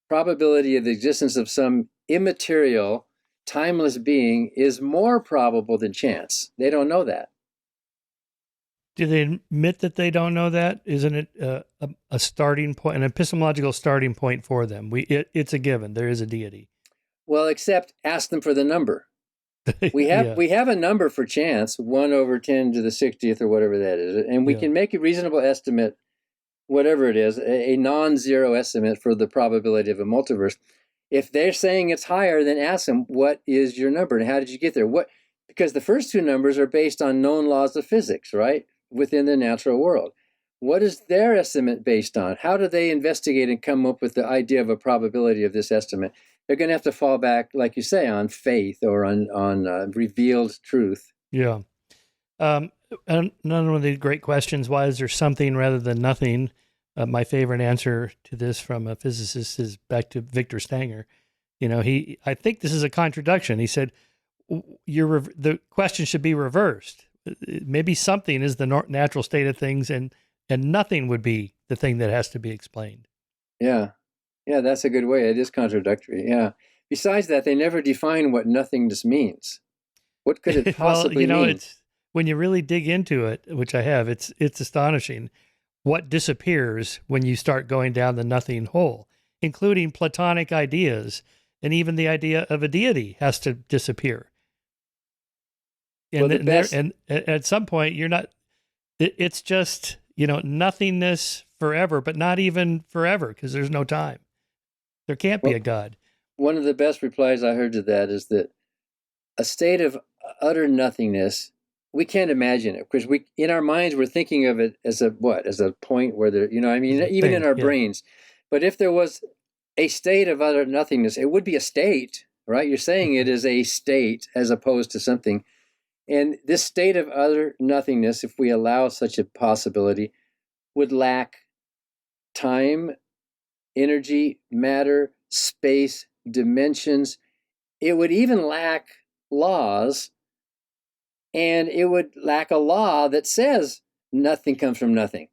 probability of the existence of some immaterial, timeless being is more probable than chance? They don't know that. Do they admit that they don't know that? Isn't it a starting point, an epistemological starting point for them? It's a given. There is a deity. Well, except ask them for the number. We have a number for chance, 1 over 10 to the 60th or whatever that is. And we can make a reasonable estimate, whatever it is, a non-zero estimate for the probability of a multiverse. If they're saying it's higher, then ask them, what is your number and how did you get there? Because the first two numbers are based on known laws of physics, right? Within the natural world. What is their estimate based on? How do they investigate and come up with the idea of a probability of this estimate? They're going to have to fall back, like you say, on faith or on revealed truth. Yeah. And another one of the great questions, why is there something rather than nothing? My favorite answer to this from a physicist is back to Victor Stenger. I think this is a contradiction. He said, the question should be reversed. Maybe something is the natural state of things and nothing would be the thing that has to be explained. Yeah, that's a good way. It is contradictory. Yeah. Besides that, they never define what nothingness means. What could it possibly mean? It's when you really dig into it, which I have, it's astonishing what disappears when you start going down the nothing hole, including Platonic ideas, and even the idea of a deity has to disappear. And at some point, you're not. It's just nothingness forever, but not even forever because there's no time. There can't be a God. One of the best replies I heard to that is that a state of utter nothingness, we can't imagine it because in our minds we're thinking of it as a point where there, even in our brains. But if there was a state of utter nothingness, it would be a state, right? You're saying it is a state as opposed to something. And this state of utter nothingness, if we allow such a possibility, would lack time, energy, matter, space, dimensions. It would even lack laws, and it would lack a law that says nothing comes from nothing.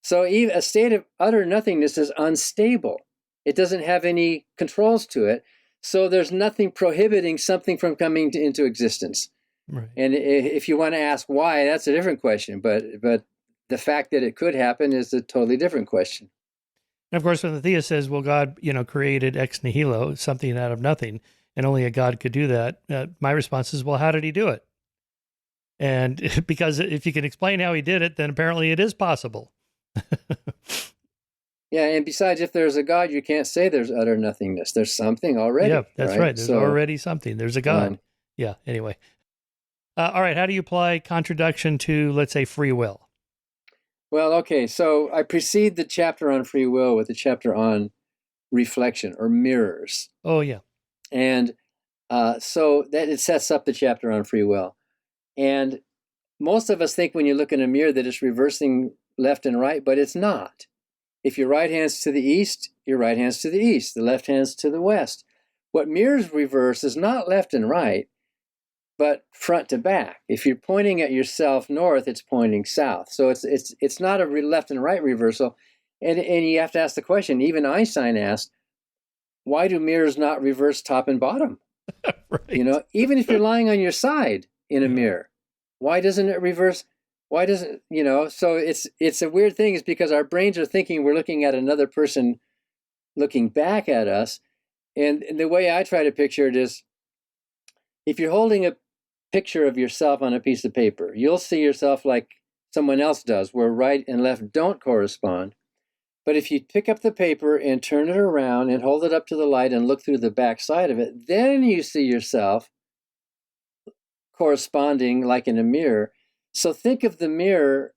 So even a state of utter nothingness is unstable. It doesn't have any controls to it. So there's nothing prohibiting something from coming into existence. Right. And if you want to ask why, that's a different question. But the fact that it could happen is a totally different question. And of course, when the theist says, well, God, created ex nihilo, something out of nothing, and only a God could do that, my response is, well, how did he do it? And because if you can explain how he did it, then apparently it is possible. Yeah, and besides, if there's a God, you can't say there's utter nothingness. There's something already. Yeah, that's right. There's already something. There's a God. Yeah, anyway. All right, how do you apply contradiction to, let's say, free will? Well, okay, so I precede the chapter on free will with the chapter on reflection or mirrors. Oh, yeah. And so that it sets up the chapter on free will. And most of us think when you look in a mirror that it's reversing left and right, but it's not. If your right hand's to the east, your right hand's to the east, the left hand's to the west. What mirrors reverse is not left and right, but front to back. If you're pointing at yourself north, it's pointing south. So it's not a left and right reversal. And you have to ask the question, even Einstein asked, why do mirrors not reverse top and bottom? Right. Even if you're lying on your side in a mirror, why doesn't it reverse? Why doesn't, so it's a weird thing. It's because our brains are thinking we're looking at another person looking back at us. And the way I try to picture it is, if you're holding a picture of yourself on a piece of paper, you'll see yourself like someone else does, where right and left don't correspond. But if you pick up the paper and turn it around and hold it up to the light and look through the back side of it, then you see yourself corresponding like in a mirror. So think of the mirror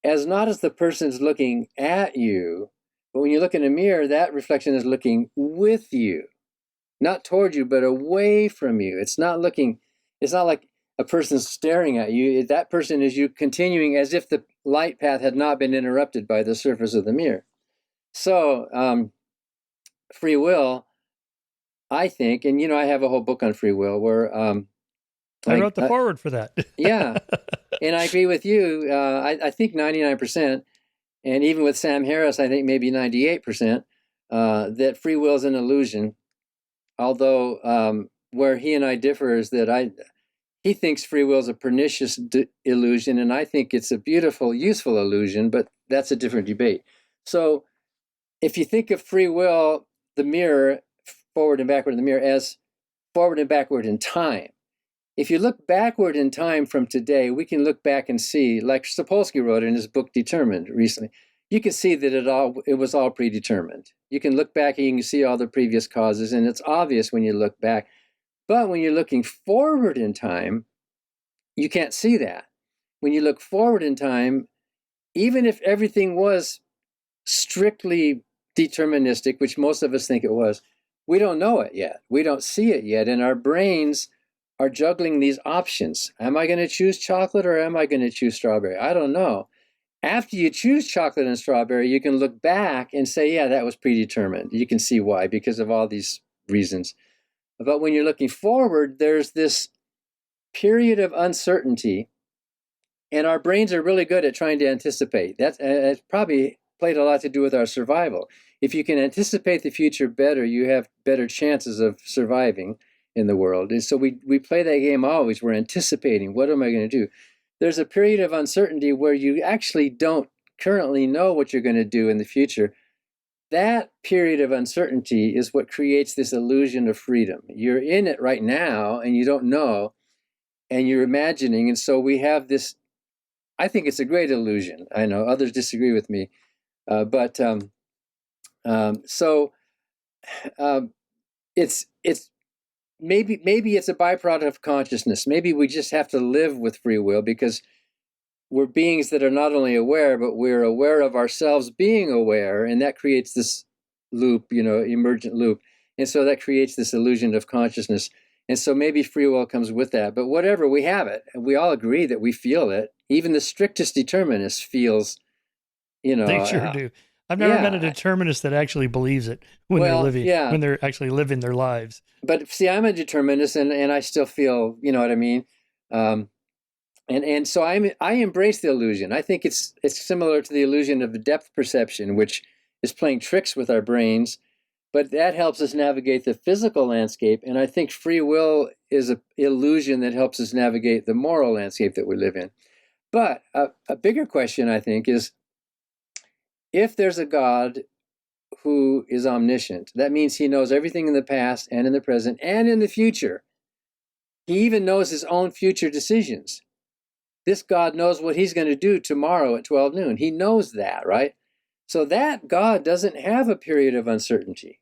as not as the person's looking at you, but when you look in a mirror, that reflection is looking with you, not toward you, but away from you. It's not like a person's staring at you. That person is you continuing as if the light path had not been interrupted by the surface of the mirror. So free will, I think, and I have a whole book on free will where I wrote the foreword for that. Yeah, and I agree with you. I think 99%, and even with Sam Harris, I think maybe 98%, that free will is an illusion. Although where he and I differ is that he thinks free will is a pernicious illusion, and I think it's a beautiful, useful illusion, but that's a different debate. So if you think of free will, the mirror, forward and backward in the mirror, as forward and backward in time. If you look backward in time from today, we can look back and see, like Sapolsky wrote in his book Determined recently, you can see that it was all predetermined. You can look back and you can see all the previous causes, and it's obvious when you look back. But when you're looking forward in time, you can't see that. When you look forward in time, even if everything was strictly deterministic, which most of us think it was, we don't know it yet. We don't see it yet, and our brains are juggling these options. Am I going to choose chocolate or am I going to choose strawberry? I don't know. After you choose chocolate and strawberry, you can look back and say, yeah, that was predetermined. You can see why, because of all these reasons. But when you're looking forward, there's this period of uncertainty, and our brains are really good at trying to anticipate. That's probably played a lot to do with our survival. If you can anticipate the future better, you have better chances of surviving in the world. And so we play that game always. We're anticipating, what am I going to do? There's a period of uncertainty where you actually don't currently know what you're going to do in the future. That period of uncertainty is what creates this illusion of freedom. You're in it right now and you don't know, and you're imagining. And so we have this, I think it's a great illusion. I know others disagree with me. It's maybe it's a byproduct of consciousness. Maybe we just have to live with free will because we're beings that are not only aware, but we're aware of ourselves being aware, and that creates this loop, emergent loop. And so that creates this illusion of consciousness. And so maybe free will comes with that. But whatever, we have it. And we all agree that we feel it. Even the strictest determinist feels, They sure do. I've never met a determinist that actually believes it when they're living, when they're actually living their lives. But see, I'm a determinist, and I still feel, you know what I mean? And so I embrace the illusion. I think it's similar to the illusion of the depth perception, which is playing tricks with our brains, but that helps us navigate the physical landscape. And I think free will is an illusion that helps us navigate the moral landscape that we live in. But a bigger question, I think, is if there's a God who is omniscient, that means he knows everything in the past and in the present and in the future. He even knows his own future decisions. This God knows what he's going to do tomorrow at 12 noon. He knows that, right? So that God doesn't have a period of uncertainty.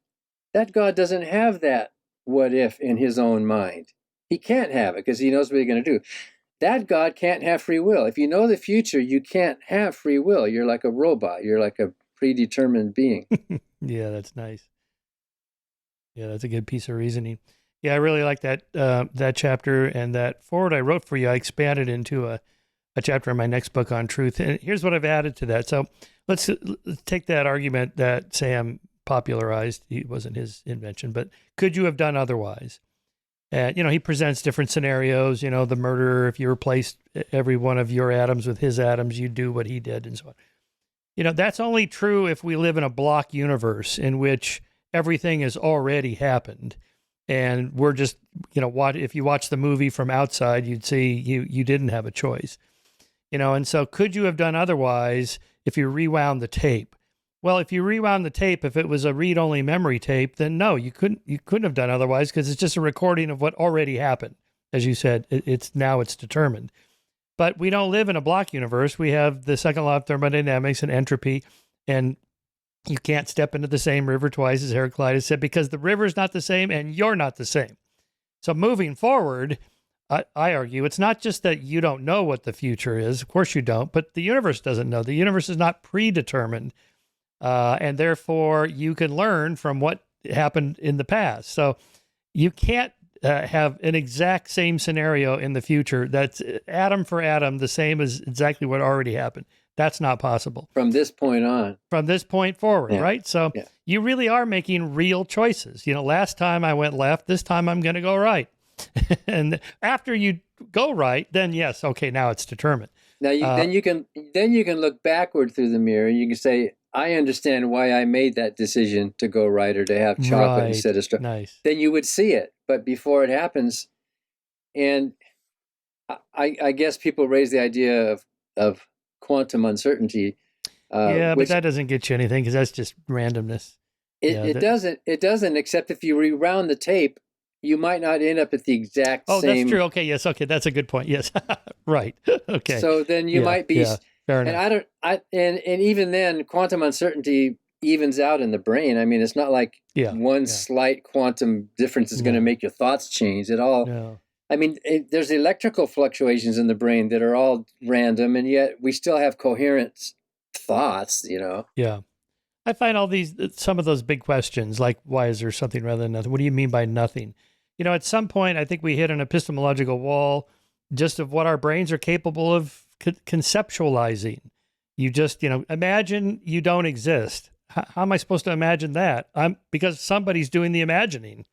That God doesn't have that what if in his own mind. He can't have it because he knows what he's going to do. That God can't have free will. If you know the future, you can't have free will. You're like a robot. You're like a predetermined being. Yeah, that's nice. Yeah, that's a good piece of reasoning. Yeah, I really like that chapter, and that forward I wrote for you, I expanded into a chapter in my next book on truth. And here's what I've added to that. So let's take that argument that Sam popularized. It wasn't his invention, but could you have done otherwise? And, he presents different scenarios, the murderer, if you replaced every one of your atoms with his atoms, you'd do what he did and so on. That's only true if we live in a block universe in which everything has already happened. And we're just, if you watch the movie from outside, you'd see you didn't have a choice. And so could you have done otherwise if you rewound the tape? Well, if you rewound the tape, if it was a read-only memory tape, then no, you couldn't have done otherwise because it's just a recording of what already happened. As you said, it's determined. But we don't live in a block universe. We have the second law of thermodynamics and entropy, and you can't step into the same river twice, as Heraclitus said, because the river's not the same and you're not the same. So moving forward, I argue it's not just that you don't know what the future is. Of course you don't, but the universe doesn't know. The universe is not predetermined. And therefore, you can learn from what happened in the past. So you can't have an exact same scenario in the future that's atom for atom, the same as exactly what already happened. That's not possible. From this point on. From this point forward, right? So you really are making real choices. Last time I went left, this time I'm going to go right. And after you go right, then yes, okay, now it's determined. Now then you can look backward through the mirror and you can say, I understand why I made that decision to go right or to have chocolate instead of strawberry. Nice. Then you would see it, but before it happens, and I guess people raise the idea of quantum uncertainty. But that doesn't get you anything because that's just randomness. It doesn't, except if you rewound the tape, you might not end up at the exact same. Oh, that's true. Okay, yes, okay, that's a good point. Yes, right. Okay. So then you might be. Yeah, fair enough. And even then, quantum uncertainty evens out in the brain. I mean, it's not like one slight quantum difference is going to make your thoughts change at all. No. I mean, there's electrical fluctuations in the brain that are all random, and yet we still have coherent thoughts, Yeah. I find some of those big questions, like why is there something rather than nothing? What do you mean by nothing? At some point, I think we hit an epistemological wall just of what our brains are capable of conceptualizing. You just, imagine you don't exist. How am I supposed to imagine that? Because somebody's doing the imagining,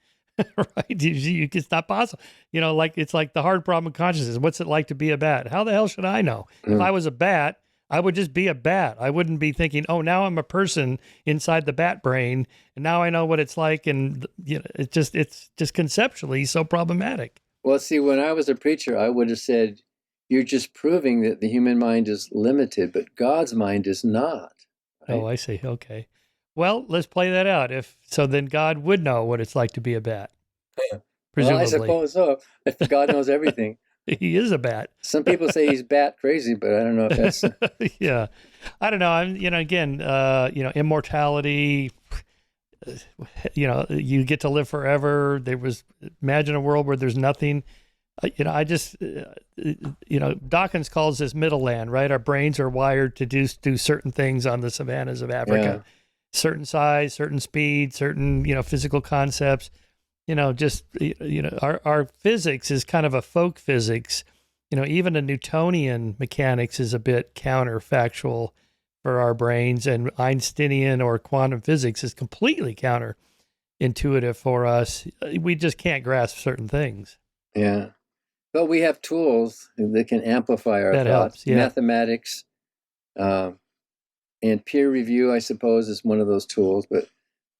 right? It's not possible. It's like the hard problem of consciousness. What's it like to be a bat? How the hell should I know? If I was a bat, I would just be a bat. I wouldn't be thinking, oh, now I'm a person inside the bat brain, and now I know what it's like. And it's just conceptually so problematic. Well, see, when I was a preacher, I would have said, you're just proving that the human mind is limited, but God's mind is not. Right? Oh, I see. Okay. Well, let's play that out. Then God would know what it's like to be a bat. Presumably. Well, I suppose so. If God knows everything. He is a bat. Some people say he's bat crazy, but I don't know if that's. Yeah, I don't know. I'm, again, immortality. You get to live forever. Imagine a world where there's nothing. Dawkins calls this middle land, right? Our brains are wired to do certain things on the savannas of Africa, certain size, certain speed, certain physical concepts. just, our physics is kind of a folk physics. Even a Newtonian mechanics is a bit counterfactual for our brains, and Einsteinian or quantum physics is completely counterintuitive for us. We just can't grasp certain things. Yeah. But we have tools that can amplify our that thoughts. Helps, yeah. Mathematics and peer review, I suppose, is one of those tools. But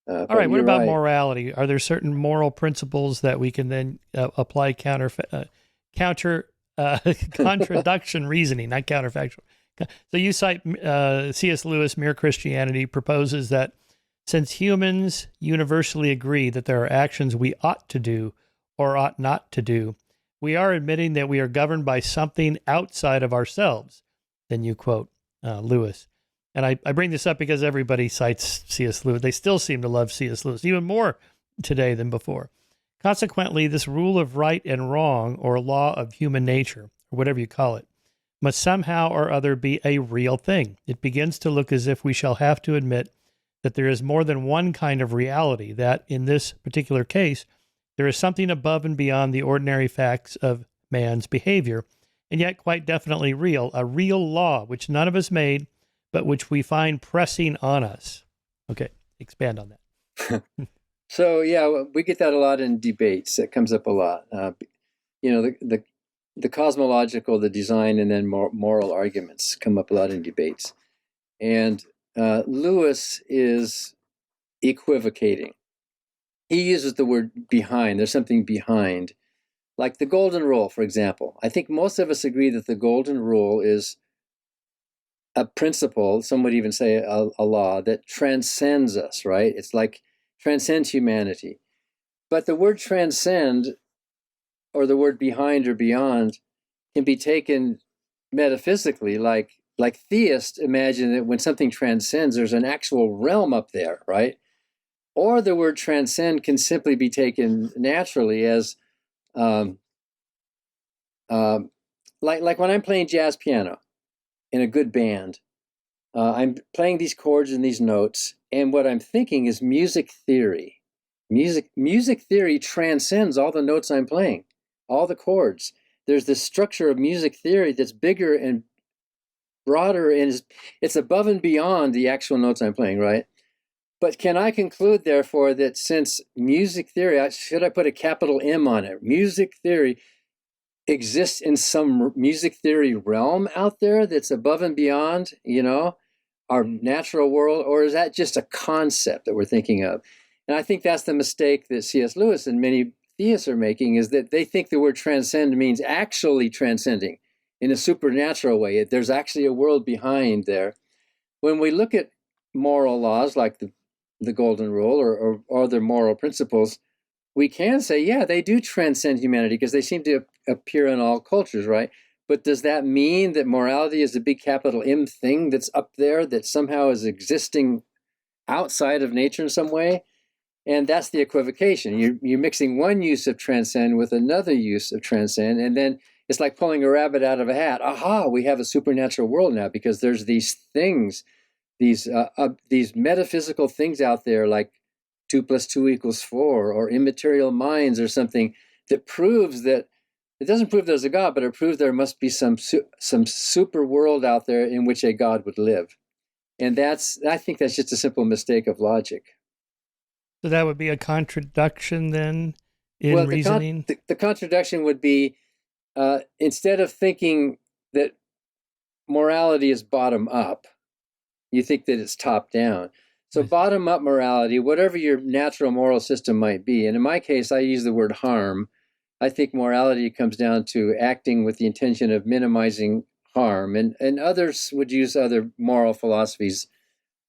all right, what about right. morality? Are there certain moral principles that we can then apply contradiction reasoning, not counterfactual? So you cite C.S. Lewis, Mere Christianity, proposes that since humans universally agree that there are actions we ought to do or ought not to do, we are admitting that we are governed by something outside of ourselves. Then you quote Lewis. And I bring this up because everybody cites C.S. Lewis. They still seem to love C.S. Lewis, even more today than before. Consequently, this rule of right and wrong, or law of human nature, or whatever you call it, must somehow or other be a real thing. It begins to look as if we shall have to admit that there is more than one kind of reality, that in this particular case, there is something above and beyond the ordinary facts of man's behavior, and yet quite definitely real, a real law which none of us made, but which we find pressing on us. Okay, expand on that. So, yeah, we get that a lot in debates. That comes up a lot. The cosmological, the design, and then moral arguments come up a lot in debates. And Lewis is equivocating. He uses the word behind. There's something behind. Like the golden rule, for example. I think most of us agree that the golden rule is a principle, some would even say a law, that transcends us, right? It's like transcends humanity. But the word transcend, or the word behind or beyond, can be taken metaphysically, like theists imagine that when something transcends, there's an actual realm up there, right? Or the word transcend can simply be taken naturally as, like when I'm playing jazz piano in a good band, I'm playing these chords and these notes, and what I'm thinking is music theory. Music theory transcends all the notes I'm playing, all the chords. There's this structure of music theory that's bigger and broader, and it's above and beyond the actual notes I'm playing, right? But can I conclude, therefore, that since music theory, should I put a capital M on it? Music theory exists in some music theory realm out there that's above and beyond, our natural world, or is that just a concept that we're thinking of? And I think that's the mistake that C.S. Lewis and many theists are making, is that they think the word transcend means actually transcending in a supernatural way. There's actually a world behind there. When we look at moral laws like the golden rule or other moral principles, we can say, yeah, they do transcend humanity because they seem to appear in all cultures, right? But does that mean that morality is a big capital M thing that's up there that somehow is existing outside of nature in some way? And that's the equivocation. You're mixing one use of transcend with another use of transcend, and then it's like pulling a rabbit out of a hat. Aha, we have a supernatural world now because there's these things, these metaphysical things out there like 2 + 2 = 4, or immaterial minds or something that proves that, it doesn't prove there's a God, but it proves there must be some super world out there in which a God would live. And I think that's just a simple mistake of logic. So that would be a contradiction then in reasoning? The contradiction would be, instead of thinking that morality is bottom up, you think that it's top down. So bottom up morality, whatever your natural moral system might be, and in my case, I use the word harm. I think morality comes down to acting with the intention of minimizing harm, and others would use other moral philosophies.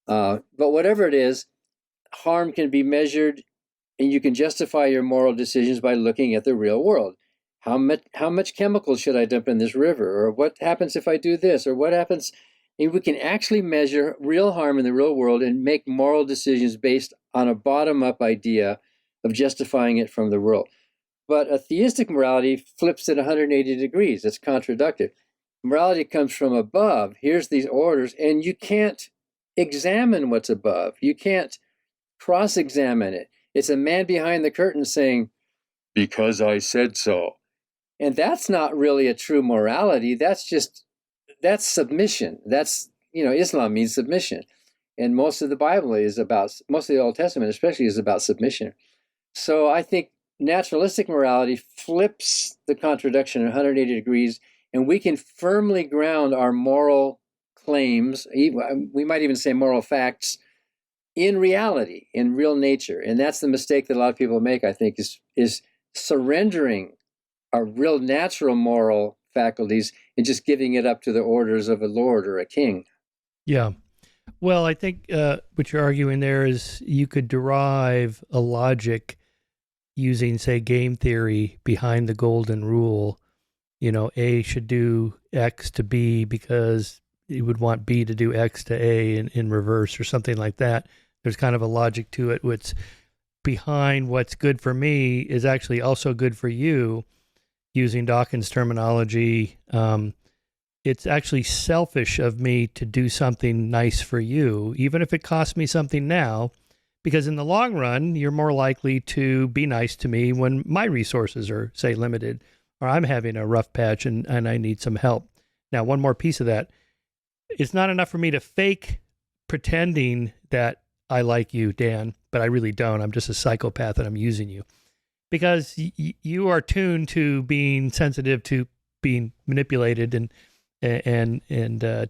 But whatever it is, harm can be measured, and you can justify your moral decisions by looking at the real world. How much chemicals should I dump in this river? Or what happens if I do this? Or what happens? And we can actually measure real harm in the real world and make moral decisions based on a bottom-up idea of justifying it from the world. But a theistic morality flips it 180 degrees. It's contradictory. Morality comes from above. Here's these orders, and you can't examine what's above. You can't cross-examine it. It's a man behind the curtain saying, because I said so. And that's not really a true morality. That's submission. Islam means submission. And most of the Bible most of the Old Testament especially is about submission. So I think naturalistic morality flips the contradiction 180 degrees, and we can firmly ground our moral claims, we might even say moral facts, in reality, in real nature. And that's the mistake that a lot of people make, I think, is surrendering our real natural moral faculties and just giving it up to the orders of a lord or a king. Yeah. Well, I think what you're arguing there is you could derive a logic using, say, game theory behind the golden rule. A should do X to B because you would want B to do X to A in reverse or something like that. There's kind of a logic to it. What's behind what's good for me is actually also good for you, using Dawkins' terminology. It's actually selfish of me to do something nice for you, even if it costs me something now, because in the long run, you're more likely to be nice to me when my resources are, say, limited, or I'm having a rough patch and I need some help. Now, one more piece of that. It's not enough for me to fake pretending that I like you, Dan, but I really don't. I'm just a psychopath and I'm using you. Because you are tuned to being sensitive to being manipulated and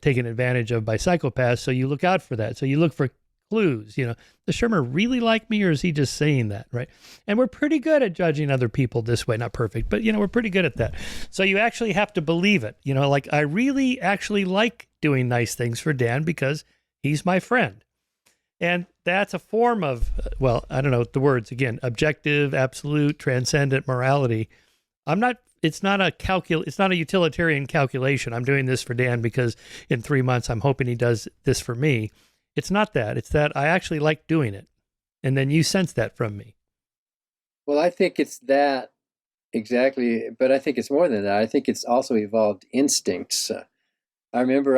taken advantage of by psychopaths, so you look out for that. So you look for clues. Does Shermer really like me, or is he just saying that, right? And we're pretty good at judging other people this way. Not perfect, but we're pretty good at that. So you actually have to believe it. Like I really actually like doing nice things for Dan because he's my friend. And that's a form of, well, I don't know the words again, objective, absolute, transcendent morality. It's not a utilitarian calculation. I'm doing this for Dan because in 3 months I'm hoping he does this for me. It's not that. It's that I actually like doing it. And then you sense that from me. Well, I think it's that exactly, but I think it's more than that. I think it's also evolved instincts. I remember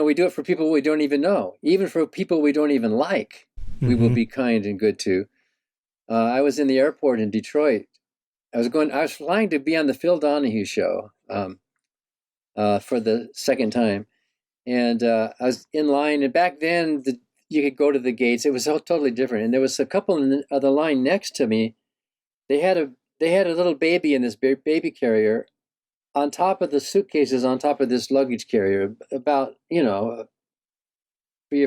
we do it for people we don't even know. Even for people we don't even like, we will be kind and good to. I was in the airport in Detroit. I was flying to be on the Phil Donahue show for the second time. And I was in line, and back then you could go to the gates. It was totally different. And there was a couple in the line next to me. They had a little baby in this baby carrier on top of the suitcases, on top of this luggage carrier, about 3 or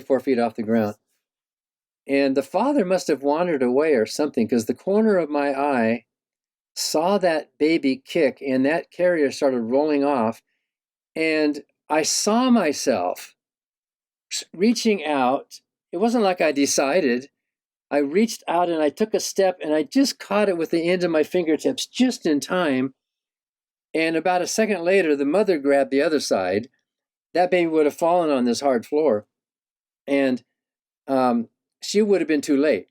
4 feet off the ground. And the father must have wandered away or something, because the corner of my eye saw that baby kick, and that carrier started rolling off. And I saw myself reaching out. It wasn't like I decided. I reached out and I took a step, and I just caught it with the end of my fingertips just in time. And about a second later, the mother grabbed the other side. That baby would have fallen on this hard floor, and she would have been too late.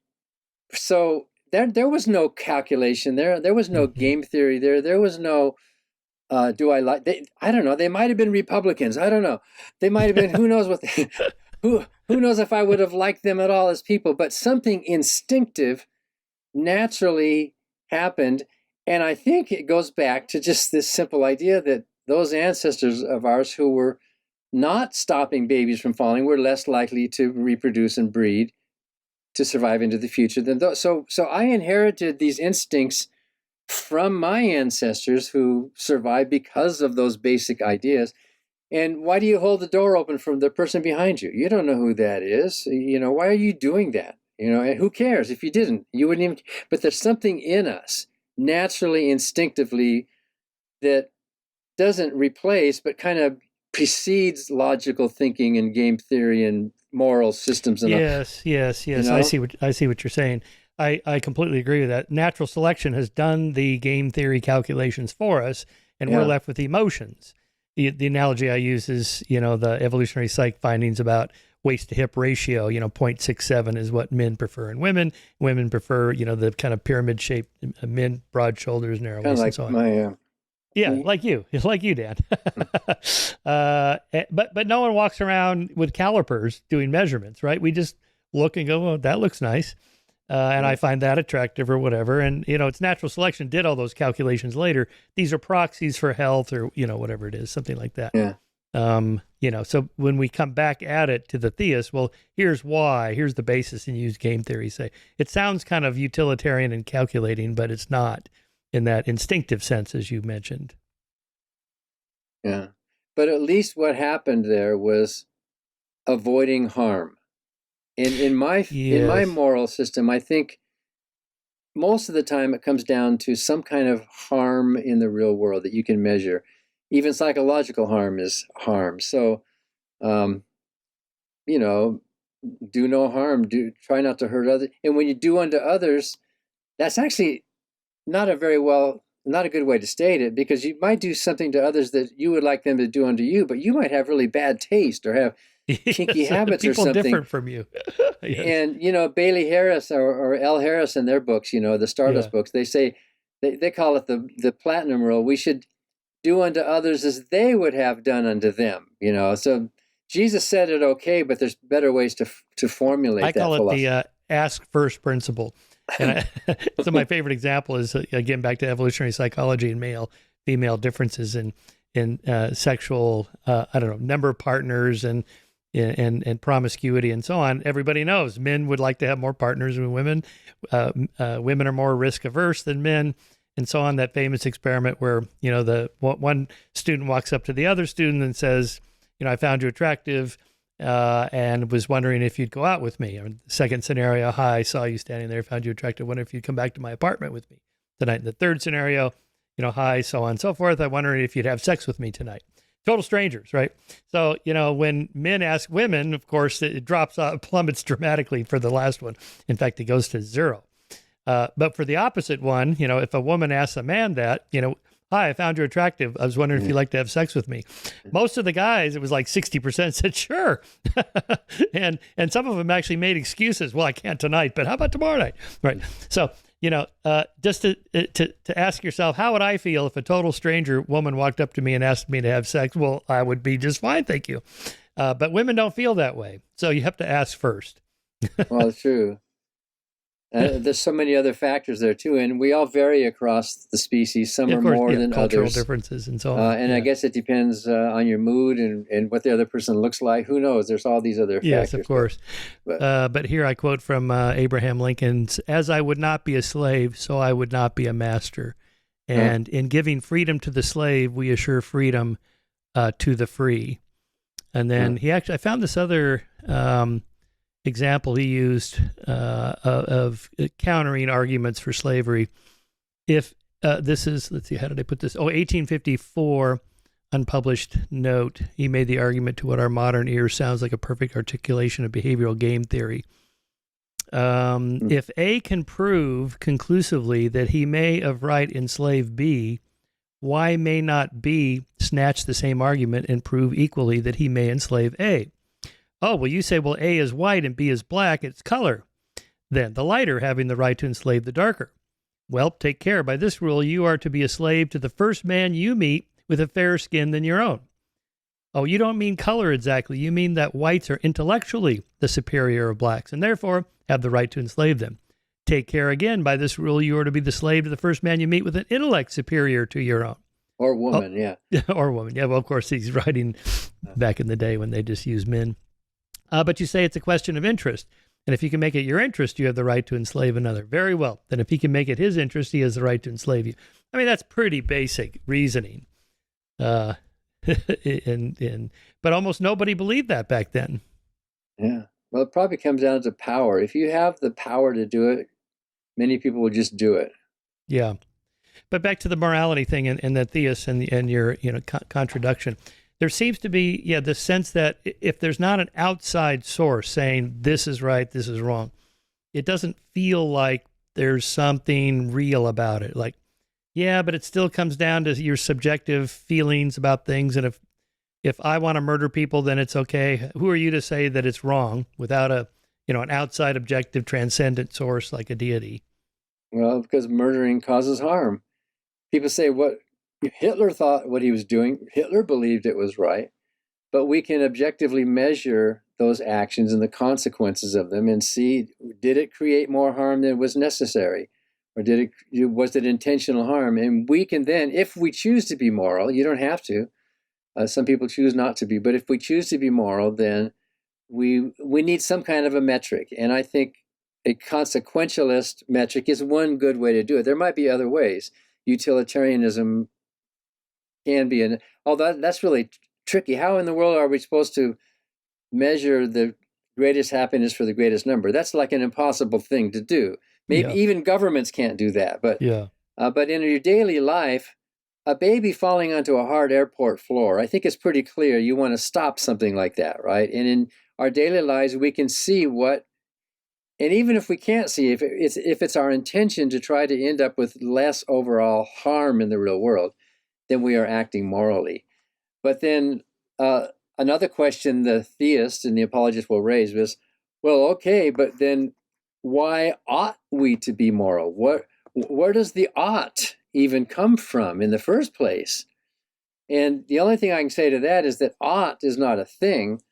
So there was no calculation there. There was no game theory there. There was no, I don't know. They might have been Republicans. I don't know. They might have been, who knows what, who knows if I would have liked them at all as people, but something instinctive naturally happened. And I think it goes back to just this simple idea that those ancestors of ours who were not stopping babies from falling were less likely to reproduce and breed to survive into the future than those. So I inherited these instincts from my ancestors who survived because of those basic ideas. And why do you hold the door open from the person behind you? You don't know who that is. Why are you doing that? And who cares if you didn't? You wouldn't even. But there's something in us, naturally, instinctively, that doesn't replace, but kind of precedes logical thinking and game theory and moral systems. And yes. I see what you're saying. I completely agree with that. Natural selection has done the game theory calculations for us, and we're left with emotions. The analogy I use is, the evolutionary psych findings about waist to hip ratio, 0.67 is what men prefer in women. Women prefer, the kind of pyramid shaped, men, broad shoulders, narrow waist, and so on. Like you, Dan. But no one walks around with calipers doing measurements, right? We just look and go, "Oh, that looks nice." and I find that attractive or whatever. And, it's natural selection did all those calculations later. These are proxies for health or, whatever it is, something like that. Yeah. So when we come back at it to the theist, well, here's why, here's the basis, and use game theory. Say it sounds kind of utilitarian and calculating, but it's not in that instinctive sense, as you mentioned. Yeah. But at least what happened there was avoiding harm. In my moral system, I think most of the time it comes down to some kind of harm in the real world that you can measure. Even psychological harm is harm. So, do no harm. Try not to hurt others. And when you do unto others, that's actually not a good way to state it, because you might do something to others that you would like them to do unto you, but you might have really bad taste or have kinky habits or something. People different from you. Yes. And, Bailey Harris or L. Harris in their books, the Stardust books, they say, they call it the platinum rule. We should do unto others as they would have done unto them, So Jesus said it okay, but there's better ways to formulate that philosophy. I call it the ask first principle. And so my favorite example is, again, back to evolutionary psychology and male-female differences in sexual, number of partners and promiscuity and so on. Everybody knows men would like to have more partners than women. Women are more risk averse than men, and so on. That famous experiment where, one student walks up to the other student and says, I found you attractive, and was wondering if you'd go out with me. The second scenario, hi, I saw you standing there, found you attractive, wonder if you'd come back to my apartment with me tonight. In the third scenario, hi, so on and so forth, I'm wondering if you'd have sex with me tonight. Total strangers, right? So, when men ask women, of course, it plummets dramatically for the last one. In fact, it goes to 0. But for the opposite one, if a woman asks a man that, hi, I found you attractive, I was wondering if you'd like to have sex with me. Most of the guys, it was like 60% said, sure. and some of them actually made excuses. Well, I can't tonight, but how about tomorrow night? Right. So, just to ask yourself, how would I feel if a total stranger woman walked up to me and asked me to have sex? Well, I would be just fine, thank you. But women don't feel that way. So you have to ask first. Well, it's true. There's so many other factors there too, and we all vary across the species. Some are more than cultural others. Differences and so on. I guess it depends on your mood and what the other person looks like. Who knows? There's all these other factors. Yes, of course. But here I quote from Abraham Lincoln's, "As I would not be a slave, so I would not be a master. And in giving freedom to the slave, we assure freedom to the free." And then I found this other example he used of countering arguments for slavery. If this is, let's see, how did I put this? 1854, unpublished note. He made the argument to what our modern ears sounds like a perfect articulation of behavioral game theory. If A can prove conclusively that he may of right enslave B, why may not B snatch the same argument and prove equally that he may enslave A? Oh, well, you say, well, A is white and B is black. It's color. Then the lighter having the right to enslave the darker. Well, take care. By this rule, you are to be a slave to the first man you meet with a fairer skin than your own. Oh, you don't mean color exactly. You mean that whites are intellectually the superior of blacks and therefore have the right to enslave them. Take care again. By this rule, you are to be the slave to the first man you meet with an intellect superior to your own. Or woman, yeah. Or woman. Yeah, well, of course, he's writing back in the day when they just used men. But you say it's a question of interest. And if you can make it your interest, you have the right to enslave another. Very well. Then if he can make it his interest, he has the right to enslave you. I mean, that's pretty basic reasoning. But almost nobody believed that back then. Yeah. Well, it probably comes down to power. If you have the power to do it, many people will just do it. Yeah. But back to the morality thing and the theist and your contradiction. There seems to be, the sense that if there's not an outside source saying this is right, this is wrong, it doesn't feel like there's something real about it. Like, but it still comes down to your subjective feelings about things. And if I want to murder people, then it's okay. Who are you to say that it's wrong without an outside objective transcendent source like a deity? Well, because murdering causes harm. People say, Hitler thought what he was doing, Hitler believed it was right, but we can objectively measure those actions and the consequences of them and see, Did it create more harm than was necessary? Or was it intentional harm? And we can then, if we choose to be moral, you don't have to. Some people choose not to be, but if we choose to be moral, then we need some kind of a metric. And I think a consequentialist metric is one good way to do it. There might be other ways. Utilitarianism can be, although that's really tricky. How in the world are we supposed to measure the greatest happiness for the greatest number? That's like an impossible thing to do. Maybe even governments can't do that. But but in your daily life, a baby falling onto a hard airport floor, I think it's pretty clear you want to stop something like that, right? And in our daily lives, we can see what, and even if we can't see, if it's our intention to try to end up with less overall harm in the real world, then we are acting morally. But then another question the theist and the apologist will raise is, well, okay, but then why ought we to be moral? Where does the ought even come from in the first place? And the only thing I can say to that is that ought is not a thing.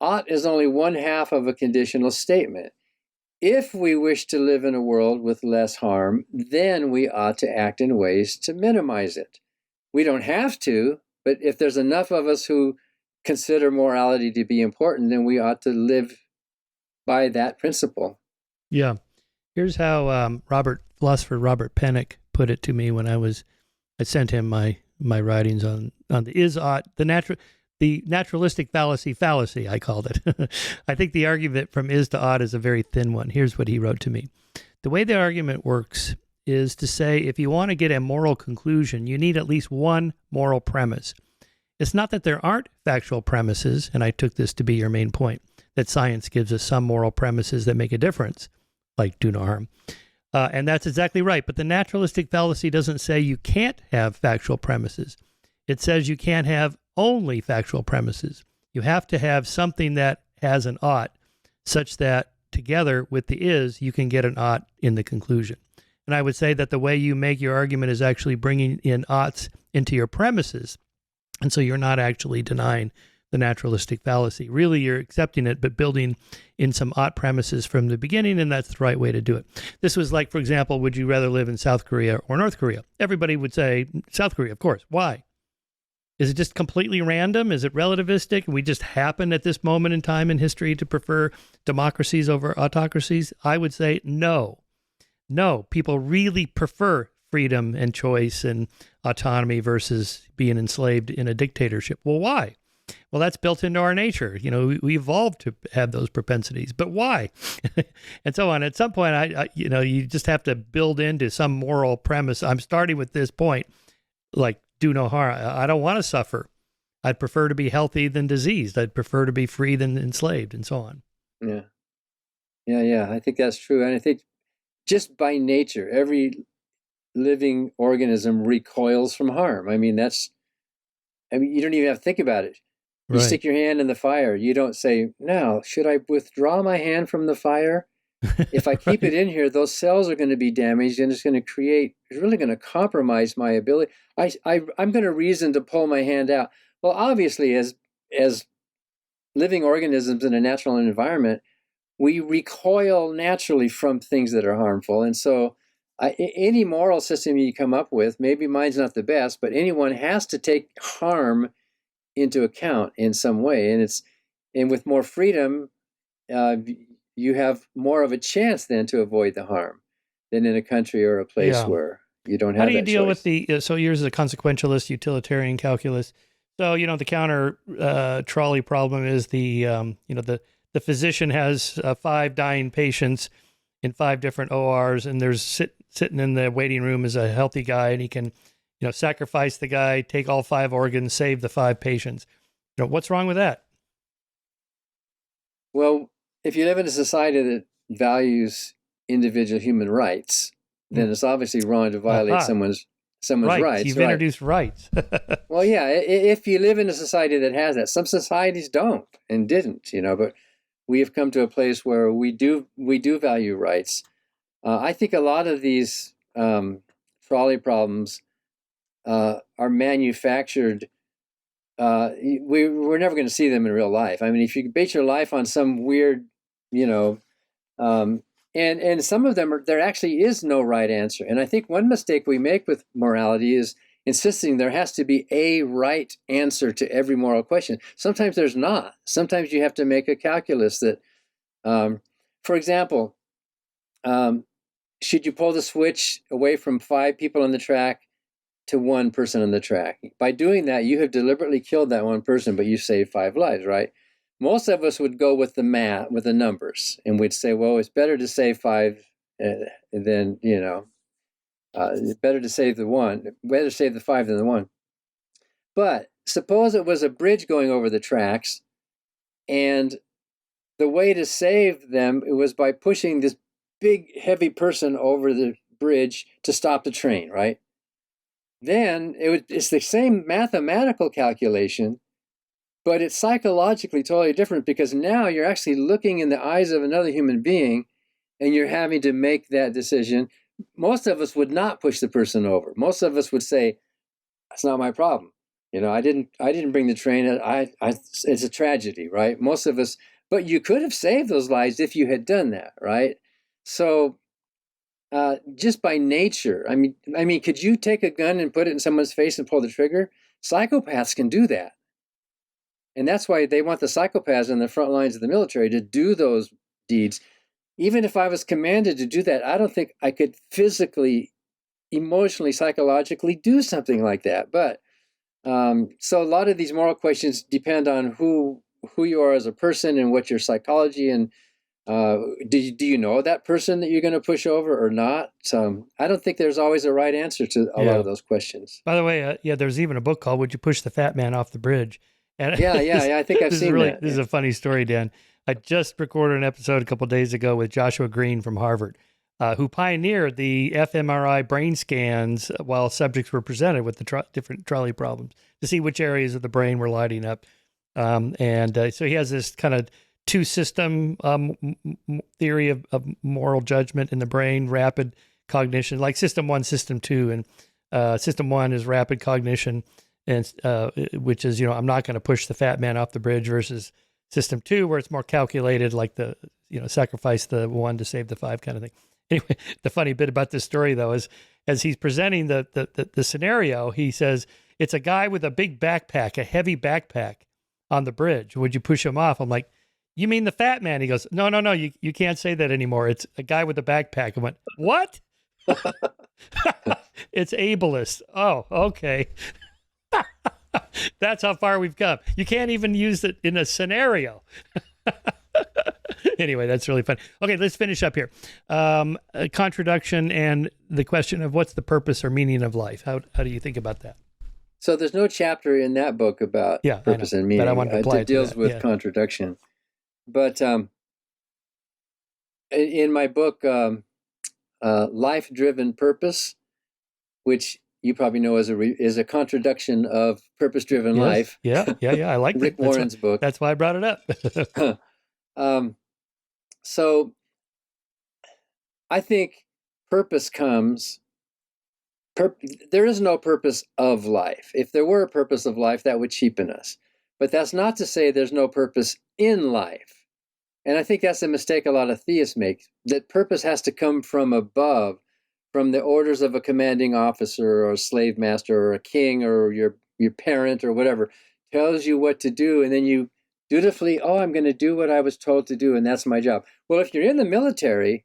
Ought is only one half of a conditional statement. If we wish to live in a world with less harm, then we ought to act in ways to minimize it. We don't have to, but if there's enough of us who consider morality to be important, then we ought to live by that principle. Yeah. Here's how philosopher Robert Pennock put it to me when I sent him my writings on the is-ought, the naturalistic fallacy, I called it. I think the argument from is to ought is a very thin one. Here's what he wrote to me. The way the argument works is to say if you want to get a moral conclusion, you need at least one moral premise. It's not that there aren't factual premises, and I took this to be your main point, that science gives us some moral premises that make a difference, like do no harm. And that's exactly right. But the naturalistic fallacy doesn't say you can't have factual premises. It says you can't have only factual premises. You have to have something that has an ought, such that together with the is, you can get an ought in the conclusion. And I would say that the way you make your argument is actually bringing in oughts into your premises. And so you're not actually denying the naturalistic fallacy. Really, you're accepting it, but building in some ought premises from the beginning, and that's the right way to do it. This was like, for example, would you rather live in South Korea or North Korea? Everybody would say South Korea, of course. Why? Is it just completely random? Is it relativistic? We just happen at this moment in time in history to prefer democracies over autocracies? I would say no. No, people really prefer freedom and choice and autonomy versus being enslaved in a dictatorship. Well, why? Well, that's built into our nature. You know, we evolved to have those propensities, but why? And so on. At some point, you just have to build into some moral premise. I'm starting with this point, like do no harm. I don't want to suffer. I'd prefer to be healthy than diseased. I'd prefer to be free than enslaved, and so on. Yeah. I think that's true. And I think just by nature, every living organism recoils from harm. I mean, you don't even have to think about it. You stick your hand in the fire. You don't say, now, should I withdraw my hand from the fire? If I keep it in here, those cells are going to be damaged, and it's really going to compromise my ability. I'm going to reason to pull my hand out. Well, obviously, as living organisms in a natural environment, we recoil naturally from things that are harmful. And so any moral system you come up with, maybe mine's not the best, but anyone has to take harm into account in some way. And with more freedom, you have more of a chance then to avoid the harm than in a country or a place where you don't have that choice. How do you deal with so yours is a consequentialist utilitarian calculus. So, the counter trolley problem is the physician has 5 dying patients in 5 different ORs, and there's sitting in the waiting room is a healthy guy, and he can, sacrifice the guy, take all 5 organs, save the 5 patients. What's wrong with that? Well, if you live in a society that values individual human rights, then it's obviously wrong to violate someone's rights. You've introduced rights. Well, yeah, if you live in a society that has that, some societies don't and didn't, but we have come to a place where we do value rights. I think a lot of these trolley problems are manufactured. We're never going to see them in real life. I mean, if you base your life on some weird, And some of them there actually is no right answer. And I think one mistake we make with morality is insisting there has to be a right answer to every moral question. Sometimes there's not. Sometimes you have to make a calculus that, for example, should you pull the switch away from 5 people on the track to 1 person on the track? By doing that, you have deliberately killed that 1 person, but you saved 5 lives, right? Most of us would go with the math, with the numbers, and we'd say, well, it's better to save 5 than, it's better to save the 1, better save the 5 than the 1. But suppose it was a bridge going over the tracks, and the way to save them, it was by pushing this big, heavy person over the bridge to stop the train, right? Then it's the same mathematical calculation, but it's psychologically totally different, because now you're actually looking in the eyes of another human being and you're having to make that decision. Most of us would not push the person over. Most of us would say, that's not my problem. I didn't bring the train. It's a tragedy, right? Most of us, but you could have saved those lives if you had done that, right? So just by nature, I mean, could you take a gun and put it in someone's face and pull the trigger? Psychopaths can do that. And that's why they want the psychopaths in the front lines of the military to do those deeds. Even if I was commanded to do that, I don't think I could physically, emotionally, psychologically do something like that. But so a lot of these moral questions depend on who you are as a person and what your psychology, and do you know that person that you're going to push over or not? I don't think there's always a right answer to a lot of those questions. By the way, there's even a book called "Would You Push the Fat Man Off the Bridge?" And yeah, I think I've seen that. This is a funny story, Dan. I just recorded an episode a couple of days ago with Joshua Green from Harvard, who pioneered the fMRI brain scans while subjects were presented with the different trolley problems to see which areas of the brain were lighting up. So he has this kind of 2-system theory of moral judgment in the brain, rapid cognition, like system 1, system 2. And system 1 is rapid cognition, and which is, I'm not going to push the fat man off the bridge, versus system 2, where it's more calculated, like the, sacrifice the 1 to save the 5 kind of thing. Anyway, the funny bit about this story, though, is as he's presenting the scenario, he says, it's a guy with a big backpack, a heavy backpack on the bridge. Would you push him off? I'm like, you mean the fat man? He goes, no, you can't say that anymore. It's a guy with a backpack. I went, what? It's ableist. Oh, okay. That's how far we've come. You can't even use it in a scenario. Anyway, that's really fun. Okay, let's finish up here. A contradiction and the question of what's the purpose or meaning of life. How do you think about that? So there's no chapter in that book about purpose and meaning. But I want to apply it deals with contradiction. But in my book, Life-Driven Purpose, which you probably know is a contradiction of purpose-driven life. Yeah. I like Rick Warren's book. That's why I brought it up. So I think purpose comes. There is no purpose of life. If there were a purpose of life, that would cheapen us. But that's not to say there's no purpose in life. And I think that's a mistake a lot of theists make, that purpose has to come from above, from the orders of a commanding officer or a slave master or a king or your parent or whatever tells you what to do, and then you dutifully, I'm going to do what I was told to do, and that's my job. Well, if you're in the military,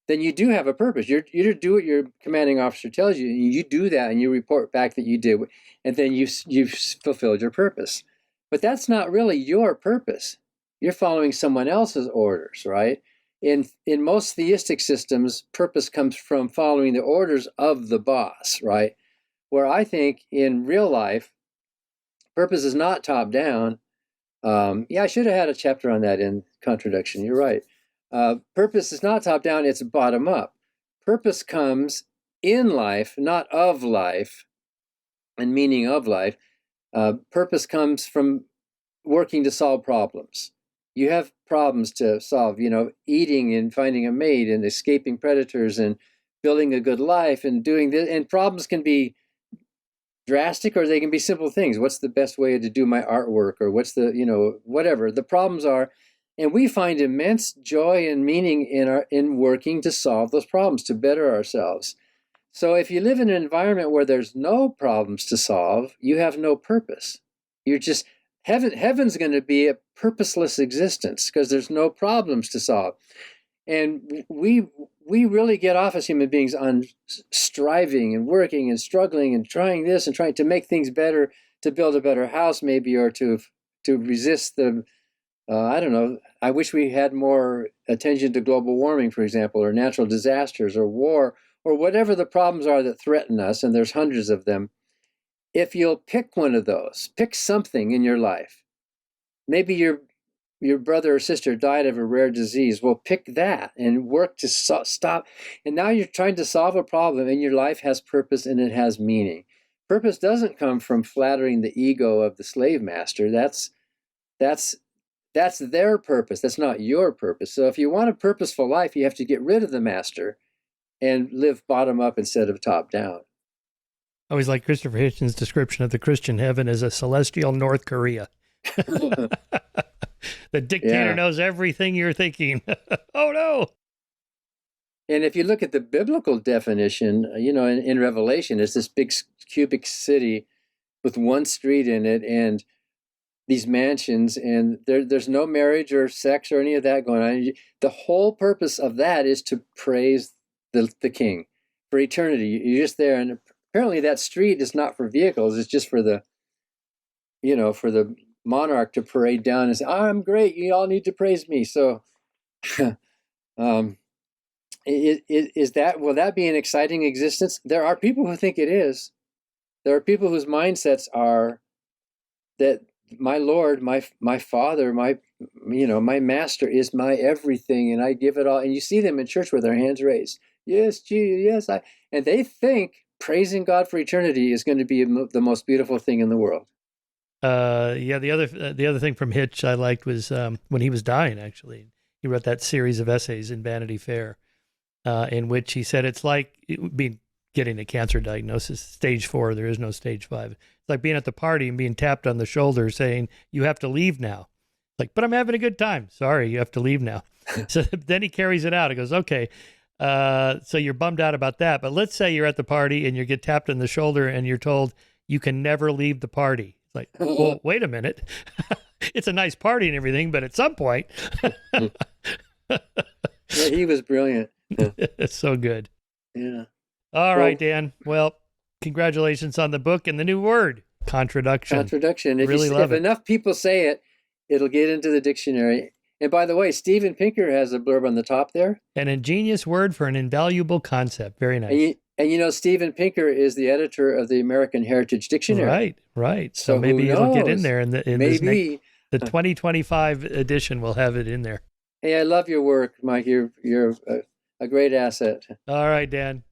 then you do have a purpose. You do what your commanding officer tells you, and you do that, and you report back that you did, and then you've fulfilled your purpose. But that's not really your purpose. You're following someone else's orders, right? In most theistic systems, purpose comes from following the orders of the boss, right? Where I think in real life, purpose is not top down. I should have had a chapter on that in Contradiction. You're right. Purpose is not top down, it's bottom up. Purpose comes in life, not of life, and meaning of life. Purpose comes from working to solve problems. You have problems to solve, eating and finding a mate and escaping predators and building a good life and doing this. And problems can be drastic or they can be simple things. What's the best way to do my artwork, or what's the, whatever. The problems are, And we find immense joy and meaning in working to solve those problems, to better ourselves. So if you live in an environment where there's no problems to solve, you have no purpose. You're just, heaven's going to be a purposeless existence because there's no problems to solve. And we really get off as human beings on striving and working and struggling and trying this and trying to make things better, to build a better house maybe, or to resist the, I don't know, I wish we had more attention to global warming, for example, or natural disasters or war, or whatever the problems are that threaten us, and there's hundreds of them. If you'll pick one of those, pick something in your life. Maybe your brother or sister died of a rare disease. Well, pick that and work to stop. And now you're trying to solve a problem, and your life has purpose and it has meaning. Purpose doesn't come from flattering the ego of the slave master. That's their purpose. That's not your purpose. So if you want a purposeful life, you have to get rid of the master and live bottom up instead of top down. I always like Christopher Hitchens' description of the Christian heaven as a celestial North Korea. The dictator knows everything you're thinking. Oh, no. And if you look at the biblical definition, in Revelation, it's this big cubic city with one street in it and these mansions, and there's no marriage or sex or any of that going on. The whole purpose of that is to praise the king for eternity. You're just there, and apparently that street is not for vehicles. It's just for the monarch to parade down and say, I'm great, you all need to praise me. So will that be an exciting existence? There are people who think it is. There are people whose mindsets are that my Lord, my Father, my Master is my everything, and I give it all. And you see them in church with their hands raised. Yes, Jesus, yes, and they think praising God for eternity is going to be the most beautiful thing in the world. The other thing from Hitch I liked was when he was dying, actually. He wrote that series of essays in Vanity Fair in which he said it's like getting a cancer diagnosis, stage 4, there is no stage 5. It's like being at the party and being tapped on the shoulder saying, you have to leave now. Like, but I'm having a good time. Sorry, you have to leave now. So then he carries it out. He goes, okay, so you're bummed out about that. But let's say you're at the party and you get tapped on the shoulder and you're told you can never leave the party. It's like, well, wait a minute. It's a nice party and everything, but at some point. Yeah, he was brilliant. It's so good. Yeah. All right, Dan. Well, congratulations on the book and the new word, contradiction. Contradiction. If enough people say it, it'll get into the dictionary. And by the way, Steven Pinker has a blurb on the top there. An ingenious word for an invaluable concept. Very nice. And Steven Pinker is the editor of the American Heritage Dictionary. Right. So maybe it'll get in there the 2025 edition will have it in there. Hey, I love your work, Mike. You're a great asset. All right, Dan.